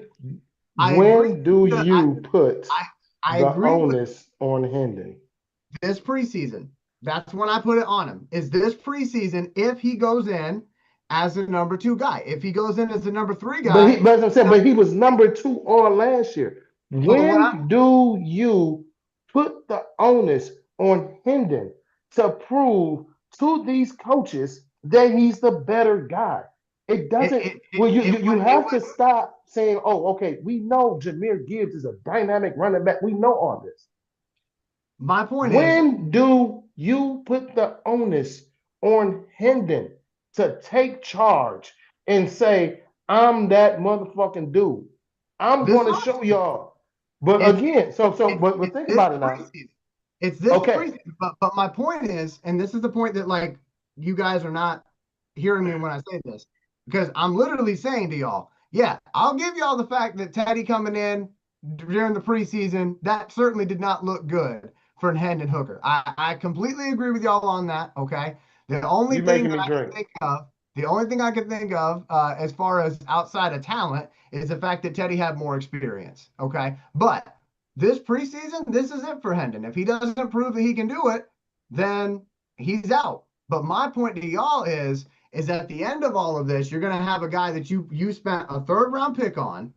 I agree. When do you put I the agree with onus on Hendon? this preseason. That's when I put it on him. Is this preseason if he goes in as a number 2 guy? If he goes in as a number 3 guy, But as I'm saying, but he was number 2 on last year. When do you put the onus on Hendon to prove to these coaches that he's the better guy? It doesn't. You have to stop saying, "Oh, okay, we know Jahmyr Gibbs is a dynamic running back. We know all this." My point is, when do you put the onus on Hendon to take charge and say, "I'm that motherfucking dude. I'm going to show y'all." But again, but think about it now. It's this preseason. But my point is, and this is the point that like you guys are not hearing me when I say this, because I'm literally saying to y'all, yeah, I'll give y'all the fact that Teddy coming in during the preseason, that certainly did not look good for Hendon Hooker. I completely agree with y'all on that. Okay. The only thing I can think of as far as outside of talent is the fact that Teddy had more experience. Okay. But this preseason, this is it for Hendon. If he doesn't prove that he can do it, then he's out. But my point to y'all is at the end of all of this, you're going to have a guy that you spent a 3rd round pick on.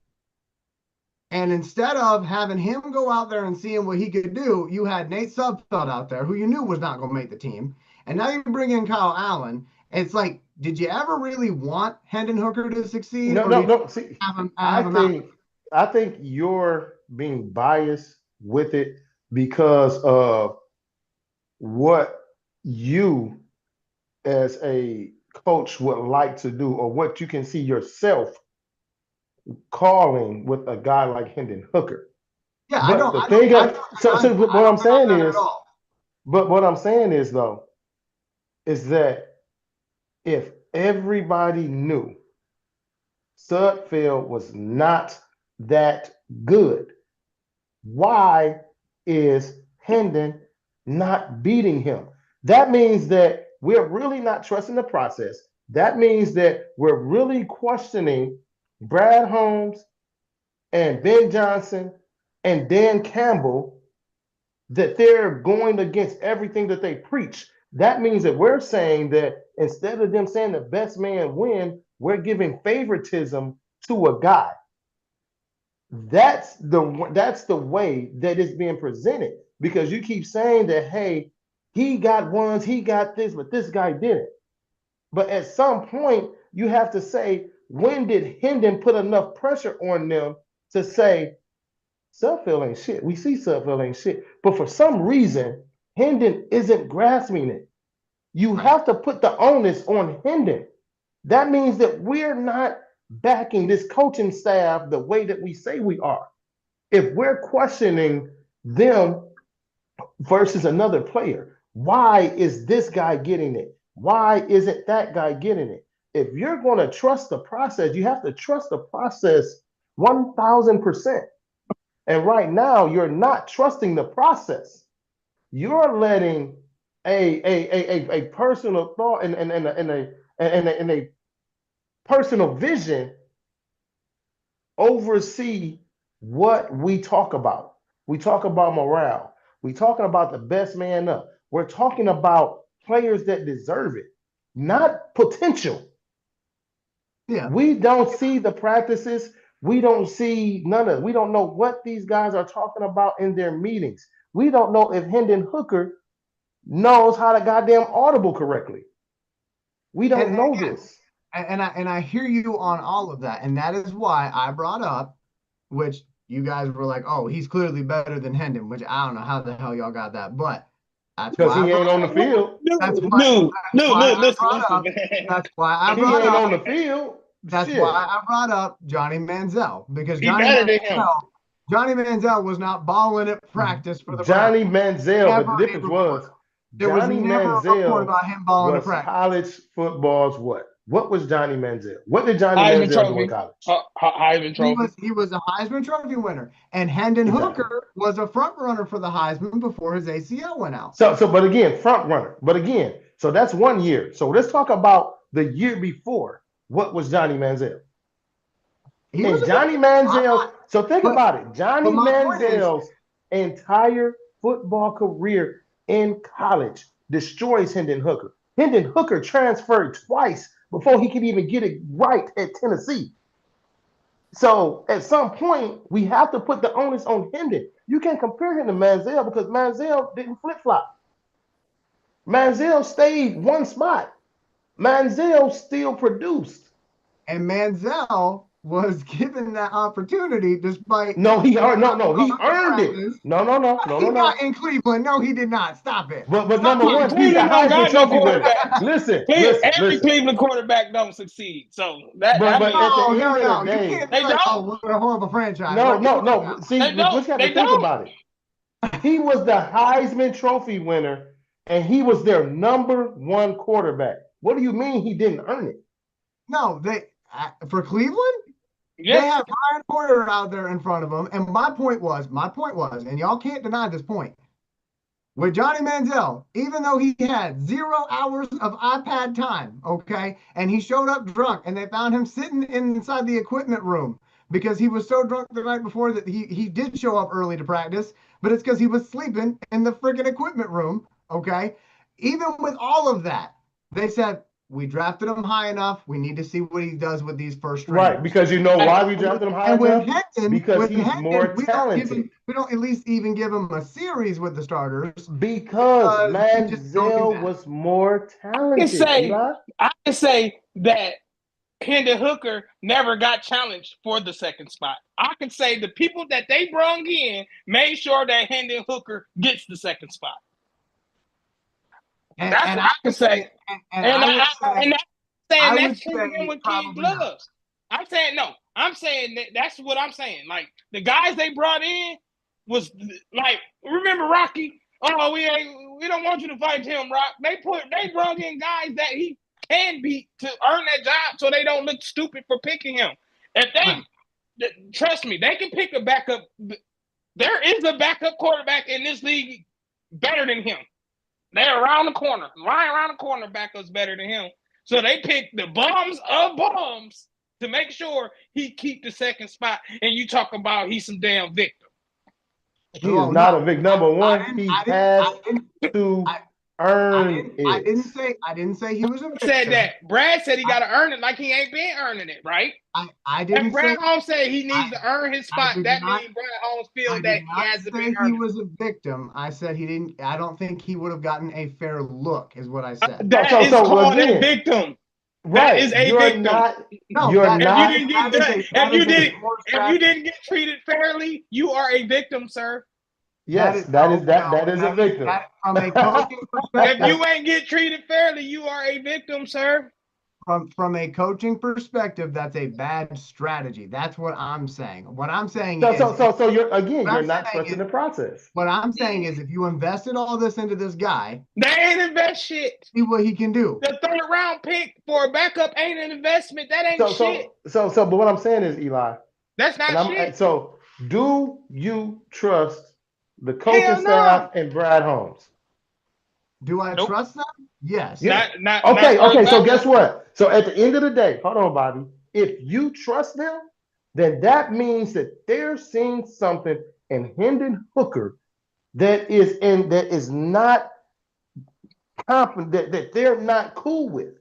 And instead of having him go out there and seeing what he could do, you had Nate Sudfeld out there who you knew was not going to make the team. And now you bring in Kyle Allen. It's like, did you ever really want Hendon Hooker to succeed? No. See, I think you're being biased with it because of what you as a coach would like to do or what you can see yourself calling with a guy like Hendon Hooker. Yeah, what I'm saying is though, is that if everybody knew Sudfeld was not that good, why is Hendon not beating him? That means that we're really not trusting the process. That means that we're really questioning Brad Holmes and Ben Johnson and Dan Campbell, that they're going against everything that they preach. That means that we're saying that instead of them saying the best man win, we're giving favoritism to a guy. That's the way that it's being presented, because you keep saying that, hey, he got ones, he got this, but this guy didn't. But at some point, you have to say, when did Hendon put enough pressure on them to say, Sudfeld ain't shit? We see Sudfeld ain't shit. But for some reason, Hendon isn't grasping it. You have to put the onus on Hendon. That means that we're not backing this coaching staff the way that we say we are. If we're questioning them versus another player, why is this guy getting it? Why isn't that guy getting it? If you're going to trust the process, you have to trust the process 1,000%. And right now, you're not trusting the process. You're letting a personal thought and a personal vision oversee what we talk about. We talk about morale. We're talking about the best man up. We're talking about players that deserve it, not potential. Yeah. We don't see the practices. We don't see none of it. We don't know what these guys are talking about in their meetings. We don't know if Hendon Hooker knows how to goddamn audible correctly. We don't know this. And I hear you on all of that. And that is why I brought up, which you guys were like, oh, he's clearly better than Hendon, which I don't know how the hell y'all got that. But that's because he ain't on the field. That's why I brought up. He ain't on the field. That's Shit. why I brought up Johnny Manziel, because He better than him. Johnny Manziel was not balling at practice for the Johnny Browns. Manziel, but the Never difference a was report. There was Johnny never a report Manziel about him balling at was practice. college football's what? What was Johnny Manziel? What did Johnny Heisman Manziel do Trophy. in college? Heisman Trophy. He was a Heisman Trophy winner, and Hendon Exactly. Hooker was a front runner for the Heisman before his ACL went out. But again, front runner. But again, so that's 1 year. So let's talk about the year before. What was Johnny Manziel? So think about it. Johnny Manziel's entire football career in college destroys Hendon Hooker. Hendon Hooker transferred twice before he could even get it right at Tennessee. So at some point, we have to put the onus on Hendon. You can't compare him to Manziel because Manziel didn't flip-flop. Manziel stayed one spot. Manziel still produced. And Manziel was given that opportunity despite he earned it. No. He got in Cleveland. No, he did not. Stop it. But number one, he's the Heisman Trophy winner. Listen. Every Cleveland quarterback don't succeed. So that. No. You can't they be like, don't. oh, we're a horrible franchise. No. See, we just got to think about it. He was the Heisman Trophy winner, and he was their number one quarterback. What do you mean he didn't earn it? No, for Cleveland. Yes. They have Brian Hoyer out there in front of them. And my point was, and y'all can't deny this point, with Johnny Manziel, even though he had 0 hours of iPad time, okay, and he showed up drunk, and they found him sitting inside the equipment room because he was so drunk the night before that he did show up early to practice, but it's because he was sleeping in the freaking equipment room, okay? Even with all of that, they said, we drafted him high enough. We need to see what he does with these first rounds. Right, because you know why we drafted him high enough? Because he's more talented. We don't at least even give him a series with the starters. Because Manziel was more talented. I can say that Hendon Hooker never got challenged for the second spot. I can say the people that they brought in made sure that Hendon Hooker gets the second spot. That's what I can say. That's with King Gloves. I'm saying that's what I'm saying. Like the guys they brought in was like, remember Rocky? Oh, we don't want you to fight him, Rock. They brought in guys that he can beat to earn that job so they don't look stupid for picking him. If they trust me, they can pick a backup. There is a backup quarterback in this league better than him. They're around the corner. Right around the corner, backup's better than him. So they picked the bums of bums to make sure he keep the second spot. And you talk about he's some damn victim. He is not a victim. Number one, he has to earn it. I didn't say he was a victim. Said that. Brad said he got to earn it like he ain't been earning it, right? I didn't. And Brad Holmes said he needs to earn his spot. That means Brad Holmes feels that he has to be earning. He was a victim. I said he didn't. I don't think he would have gotten a fair look, is what I said. That is called a victim. Right. That is a victim. If you didn't get treated fairly, you are a victim, sir. Yes, that is a victim. From a coaching perspective, if you ain't get treated fairly, you are a victim, sir. From a coaching perspective, that's a bad strategy. That's what I'm saying. What I'm saying is, so you're not trusting the process. What I'm saying is, if you invested all this into this guy, they ain't invest shit. See what he can do. The third round pick for a backup ain't an investment. That ain't shit. But what I'm saying is, Eli, that's not shit. So, do you trust the coaching staff and Brad Holmes? Do I trust them? Yes. Okay. So guess what? So at the end of the day, hold on, Bobby. If you trust them, then that means that they're seeing something in Hendon Hooker that is not confident, that they're not cool with.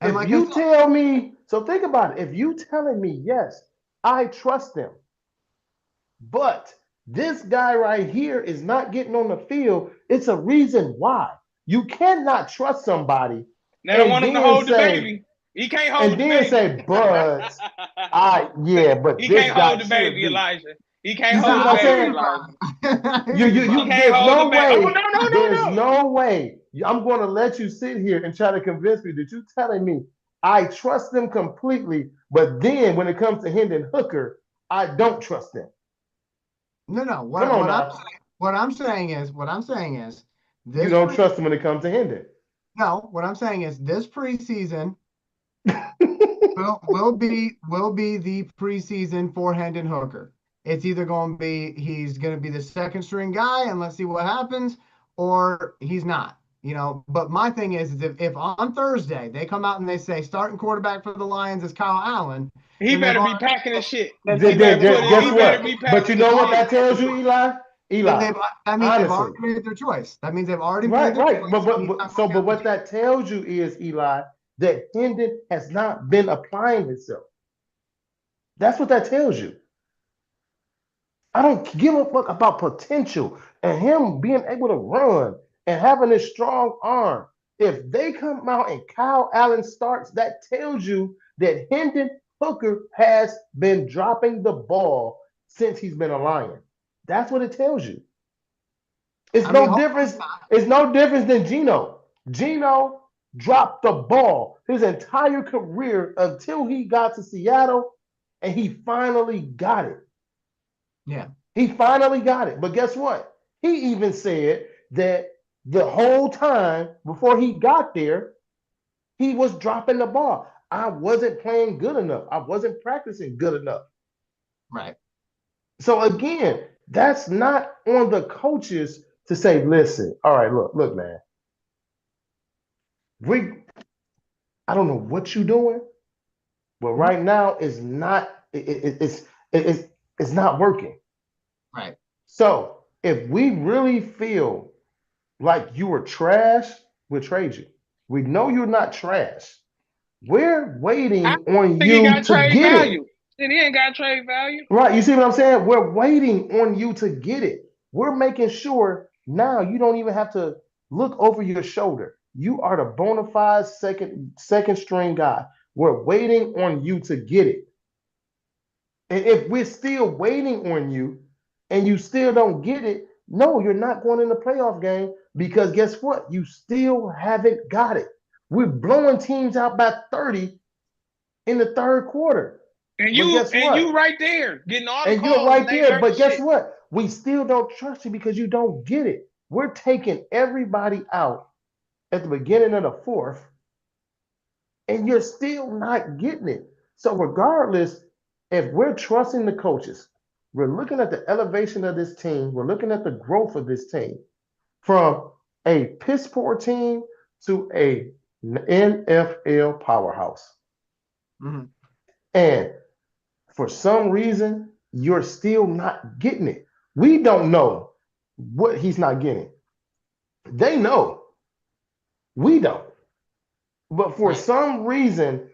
And if you tell me, so think about it. If you telling me, yes, I trust them, but this guy right here is not getting on the field, it's a reason why. You cannot trust somebody. They don't want him to hold the baby. He can't hold the baby. And then say, but he can't hold the baby, Elijah. He can't hold the baby, Elijah. There's no way. I'm going to let you sit here and try to convince me that you're telling me I trust them completely, but then when it comes to Hendon Hooker, I don't trust them. No. Come on now. What I'm saying is You this don't trust them when it comes to Hendon. no. What I'm saying is this preseason will be the preseason for Hendon Hooker. It's either going to be he's going to be the second string guy and let's see what happens, or he's not. But my thing is if on Thursday they come out and they say starting quarterback for the Lions is Kyle Allen, He then better be packing his shit. He Guess better be what? packing But you know what that tells you, Eli? That means they've honestly. already made their choice. That means they've already Right, made their right. choice. But what that tells you is, Eli, that Hendon has not been applying himself. That's what that tells you. I don't give a fuck about potential and him being able to run and having this strong arm. If they come out and Kyle Allen starts, that tells you that Hendon Hooker has been dropping the ball since he's been a Lion. That's what it tells you. It's no difference. It's no difference than Geno. Geno dropped the ball his entire career until he got to Seattle, and he finally got it. Yeah. He finally got it. But guess what? He even said that the whole time before he got there, he was dropping the ball. I wasn't playing good enough. I wasn't practicing good enough. Right. So again, that's not on the coaches to say, listen, all right, look, man. I don't know what you're doing, but right now it's not working. Right. So if we really feel like you were trash, we'll trade you. We know you're not trash. We're waiting on you to get it. And he ain't got trade value. Right. You see what I'm saying? We're waiting on you to get it. We're making sure now you don't even have to look over your shoulder. You are the bona fide second string guy. We're waiting on you to get it. And if we're still waiting on you and you still don't get it, no, you're not going in the playoff game because guess what? You still haven't got it. We're blowing teams out by 30 in the third quarter. And you right there getting all the calls. And you're right there, but guess what? We still don't trust you because you don't get it. We're taking everybody out at the beginning of the fourth, and you're still not getting it. So regardless, if we're trusting the coaches, we're looking at the elevation of this team, we're looking at the growth of this team from a piss poor team to a NFL powerhouse. Mm-hmm. And for some reason, you're still not getting it. We don't know what he's not getting. They know. We don't. But for some reason,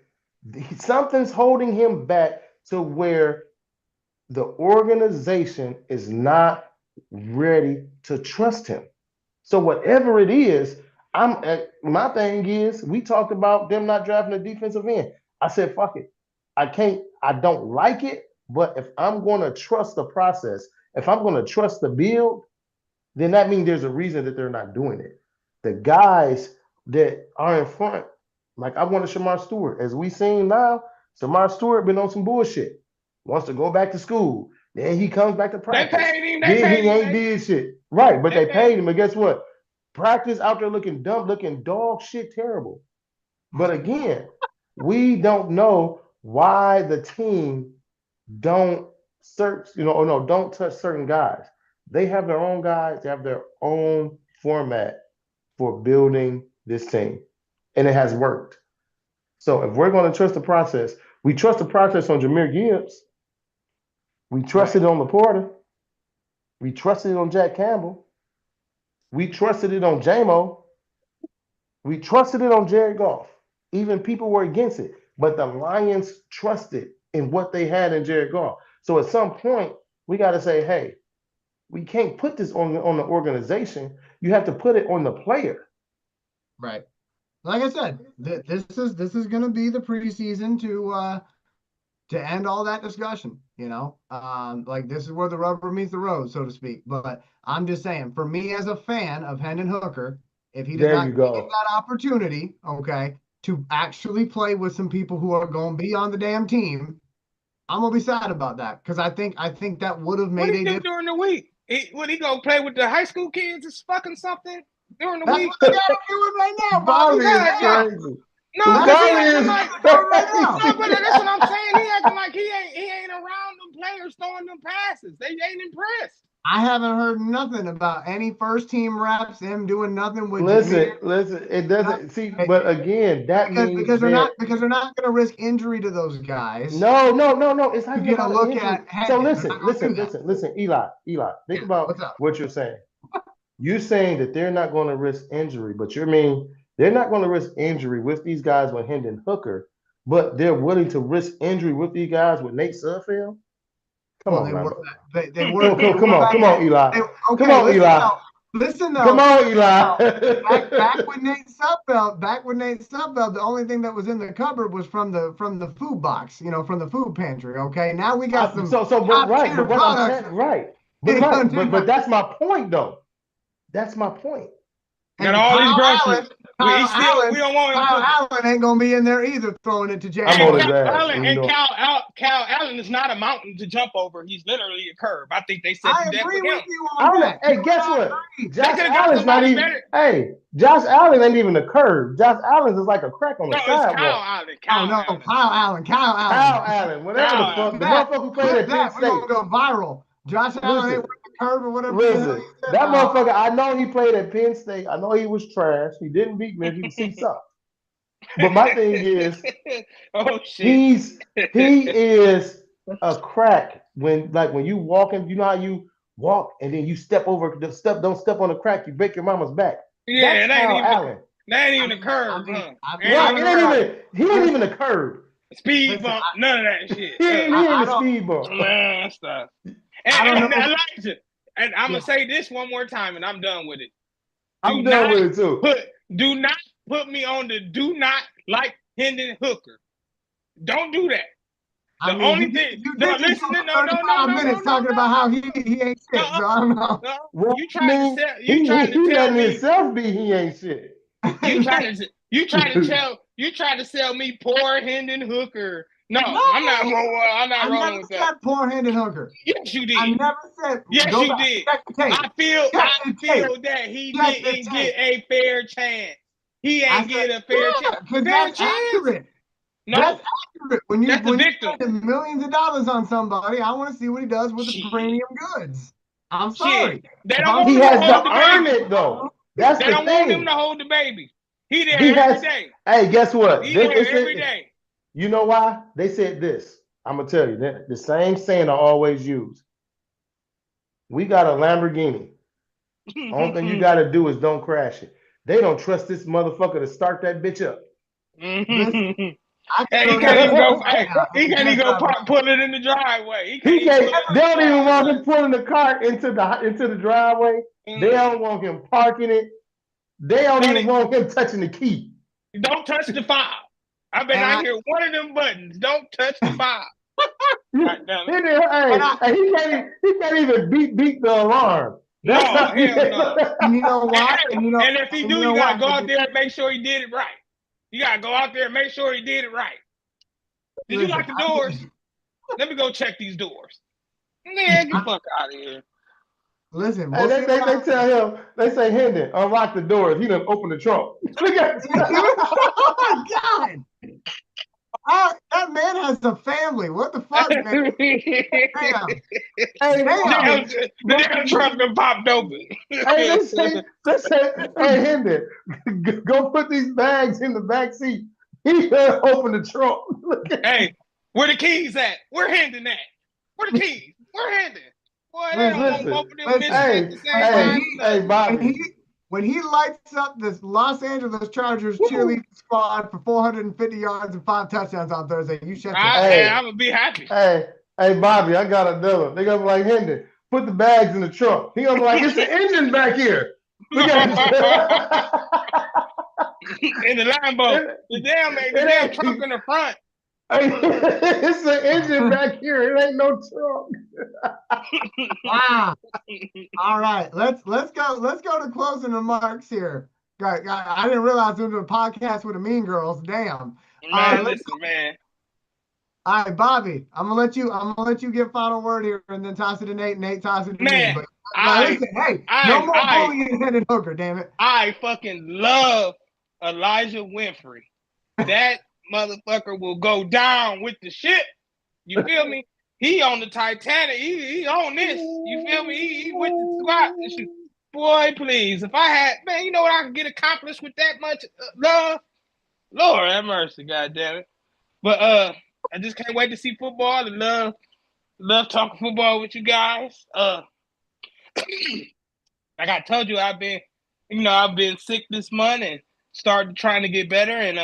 something's holding him back to where the organization is not ready to trust him. So whatever it is, my thing is, we talked about them not drafting a defensive end. I said, fuck it. I don't like it, but if I'm going to trust the process, if I'm going to trust the build, then that means there's a reason that they're not doing it. The guys that are in front, like I wanted Shemar Stewart. As we seen now, Shemar Stewart been on some bullshit. Wants to go back to school. Then he comes back to practice. They paid him. He ain't did shit. Right, but they paid him. But guess what? Practice out there looking dumb, looking dog shit terrible. But again, we don't know why the team don't search, don't touch certain guys. They have their own guys. They have their own format for building this team. And it has worked. So if we're going to trust the process, we trust the process on Jahmyr Gibbs. We trusted it on Laporta. We trusted it on Jack Campbell. We trusted it on J-Mo. We trusted it on Jared Goff. Even people were against it. But the Lions trusted in what they had in Jared Goff. So at some point, we got to say, hey, we can't put this on the organization. You have to put it on the player. Right. Like I said, this is going to be the preseason to end all that discussion. Like this is where the rubber meets the road, so to speak. But I'm just saying, for me as a fan of Hendon Hooker, if he did not get that opportunity, okay, to actually play with some people who are going to be on the damn team, I'm gonna be sad about that because I think that would have What made do a you do difference. during the week? Would he go play with the high school kids or fucking something during the That's week? what they gotta do it right now, Bobby. Bobby is God, yeah. crazy. No, That's because he Bobby acting is like right now. no, but that's what I'm saying. He acting like he ain't around them players throwing them passes. They ain't impressed. I haven't heard nothing about any first team reps, him doing nothing with Listen, Jameer. it doesn't see, but again, that means Because they're that not going to risk injury to those guys. no, it's not To even get a about look injury. at So Hendon. They're not gonna do that. listen, Eli, think Yeah, about what's up? what you're saying. You're saying that they're not going to risk injury, but you mean they're not going to risk injury with these guys with Hendon Hooker, but they're willing to risk injury with these guys with Nate Sudfeld? Come Well, on, man. they were. Come on, Eli. Come on, listen, Eli. Listen though. Come on, Eli. back with Nate Sudfeld, the only thing that was in the cupboard was from the food box, from the food pantry. Okay, now we got some but what I'm saying, but that's my point though. That's my point. Got all these groceries. We don't want him Kyle Allen ain't gonna be in there either throwing it to Jay. I'm on his Cal ass, Allen, you know. Cal Allen is not a mountain to jump over. He's literally a curve. I think they said I that agree with with him. you on that. Hey, guess what? Josh could've got Allen's not somebody even. better. Hey, Josh Allen ain't even a curve. Josh Allen is like a crack on the No, it's Kyle sidewalk. Allen. Kyle Allen. Kyle Allen, whatever Kyle the fuck, the Allen. motherfucker who played at Penn We're gonna State. go viral. Josh Allen ain't with the curve or whatever. Listen, that motherfucker. I know he played at Penn State. I know he was trash. He didn't beat me. If you can see something. But my thing is, oh shit, he is a crack when you walking. You know how you walk and then you step over the step. Don't step on the crack. You break your mama's back. Yeah, that's Kyle Allen. That ain't even a curve, huh? Right, he ain't even a curve. Speed bump, none of that shit. He ain't a speed bump. Man, stop. And Elijah, and I'm gonna say this one more time, and I'm done with it. I'm done with it too. Do not put me on the do not like Hendon Hooker. Don't do that. The only thing. No, listen. No. minutes talking about how he ain't shit. So I don't know. Well, you trying to he tell letting me himself be he ain't shit. You try to sell me poor Hendon Hooker. No, I'm not rolling with that. I never said poor Hendon Hooker. Yes, you did. I never said. Yes, you did. I feel that he didn't get a fair chance. He ain't get a fair chance. Fair chance. Accurate. No, that's accurate. When you spend millions of dollars on somebody, I want to see what he does with the premium goods. I'm sorry. He has to earn it though. That's they the don't thing. want him to hold the baby. He there every day. Hey, guess what? He there every day. You know why? They said this. I'm gonna tell you the same saying I always use. We got a Lamborghini. Only thing you gotta do is don't crash it. They don't trust this motherfucker to start that bitch up. He can't even go pull it in the driveway. They don't even want him pulling the cart into the driveway. They don't want him parking it. They don't even want him touching the key. Don't touch the fob. I bet I hear one of them buttons. Don't touch the fob. He can't even beat the alarm. No, hell no. And you know why? And if he do, you gotta go out there and make sure he did it right. You gotta go out there and make sure he did it right. Did you lock the doors? Let me go check these doors. Man, get the fuck out of here. Listen, they tell him, they say, Hendon, unlock the doors. He done open the trunk. Oh my God. That man has a family. What the fuck, man? The damn trunk done popped open. They say, hey, Hendon, go put these bags in the back seat. He done open the trunk. Hey, where the keys at? Where Hendon at? Where the keys? Where Hendon? Boy, they don't want both of them missing at the same time. Hey, Bobby. When he lights up this Los Angeles Chargers cheerleading squad for 450 yards and 5 touchdowns on Thursday, you shut your I'm going to be happy. Hey, Bobby, I got another. They're going to be like, Hendon, put the bags in the trunk. He going to be like, it's the engine back here. Look at in the Lambo. The damn trunk in the front. It's the engine back here. It ain't no trunk. Wow. All right. Let's go to closing remarks here. I didn't realize it was a podcast with the Mean Girls. Damn. Man, listen, man. All right, Bobby. I'm gonna let you get final word here, and then toss it to Nate. Nate toss it to me. Man, But listen, hey, no more bullying Hendon Hooker. Damn it. I fucking love Elijah Winfrey. That motherfucker will go down with the ship. You feel me? He on the Titanic. He on this. You feel me? He with the squad. Boy, please. If I had, man, you know what I could get accomplished with that much love? Lord have mercy, goddamn it. But I just can't wait to see football and love talking football with you guys. Like I told you, I've been sick this month and started trying to get better. And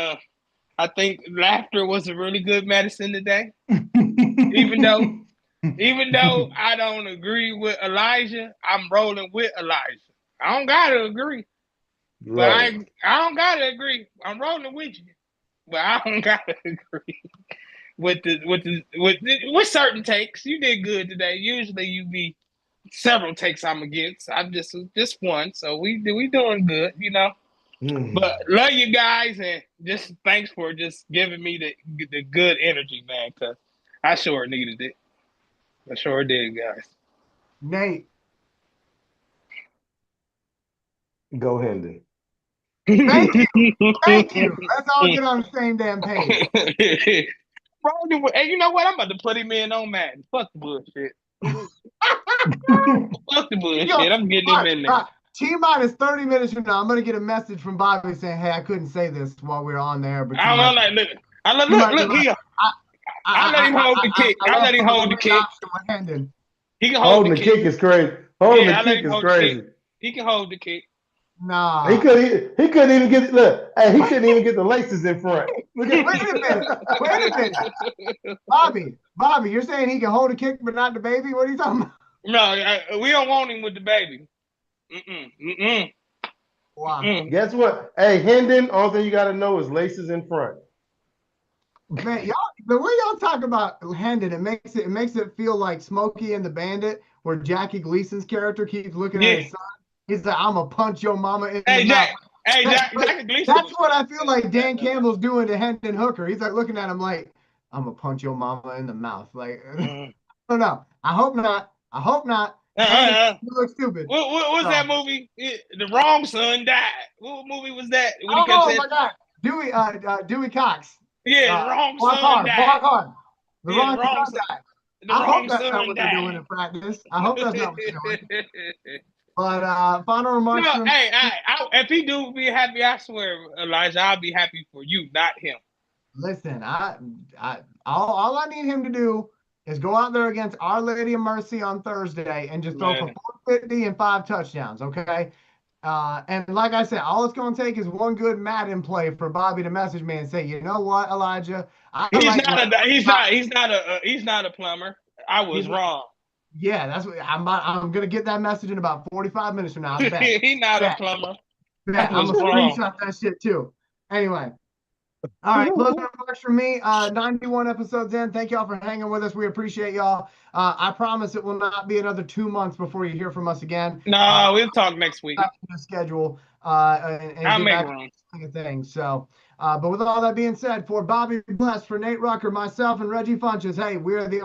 I think laughter was a really good medicine today. even though I don't agree with Elijah, I'm rolling with Elijah. I don't gotta agree, Right. but I don't gotta agree. I'm rolling with you, but I don't gotta agree with certain takes. You did good today. Usually you be several takes I'm against. I'm just one, so we doing good, you know. But love you guys, and just thanks for just giving me the good energy, man. Cause I sure needed it. I sure did, guys. Nate. Go Hendon. Thank you. Thank you. Let's all get on the same damn page. Bro, hey, you know what? I'm about to put him in on Madden. Fuck the bullshit. Fuck the bullshit. I'm getting him in there. T-minus 30 minutes from now, I'm going to get a message from Bobby saying, hey, I couldn't say this while we were on there. But I don't know. Look here. I let him hold the kick. I let him hold the kick. He can hold the kick. Is crazy. Holding the kick is crazy. He can hold the kick. Nah. He couldn't even get he couldn't even get the laces in front. Wait a minute. Bobby, you're saying he can hold a kick but not the baby? What are you talking about? No, we don't want him with the baby. Wow. Guess what? Hey, Hendon, all thing you got to know is laces in front. Man, the way y'all talk about Hendon, it makes it feel like Smokey and the Bandit, where Jackie Gleason's character keeps looking at his son. He's like, I'm gonna punch your mama in the mouth. Jackie Gleason. That's what I feel like Dan Campbell's doing to Hendon Hooker. He's like looking at him like, I'm gonna punch your mama in the mouth. Like, I don't know. I hope not. You look stupid. What was that movie? The Wrong Son Died. What movie was that? My God. Dewey Cox. Yeah, the Wrong Son Died. Walk hard. The Wrong Son died. I hope that's not what they're doing in practice. I hope that's not what they're doing. But final remarks. No, if he do be happy, I swear, Elijah, I'll be happy for you, not him. Listen, all I need him to do is go out there against Our Lady of Mercy on Thursday and just throw for 450 and 5 touchdowns, okay? And like I said, all it's going to take is one good Madden play for Bobby to message me and say, you know what, Elijah? He's not a plumber. I was wrong. Yeah, that's what I'm going to get that message in about 45 minutes from now. He's not a plumber. I'm going to screenshot that shit too. Anyway. All right, closing remarks from me. 91 episodes in. Thank y'all for hanging with us. We appreciate y'all. I promise it will not be another 2 months before you hear from us again. No, we'll talk next week. The schedule and I'll get make back room. to things. So, but with all that being said, for Bobby Bless, for Nate Rucker, myself, and Reggie Funches, hey, we're the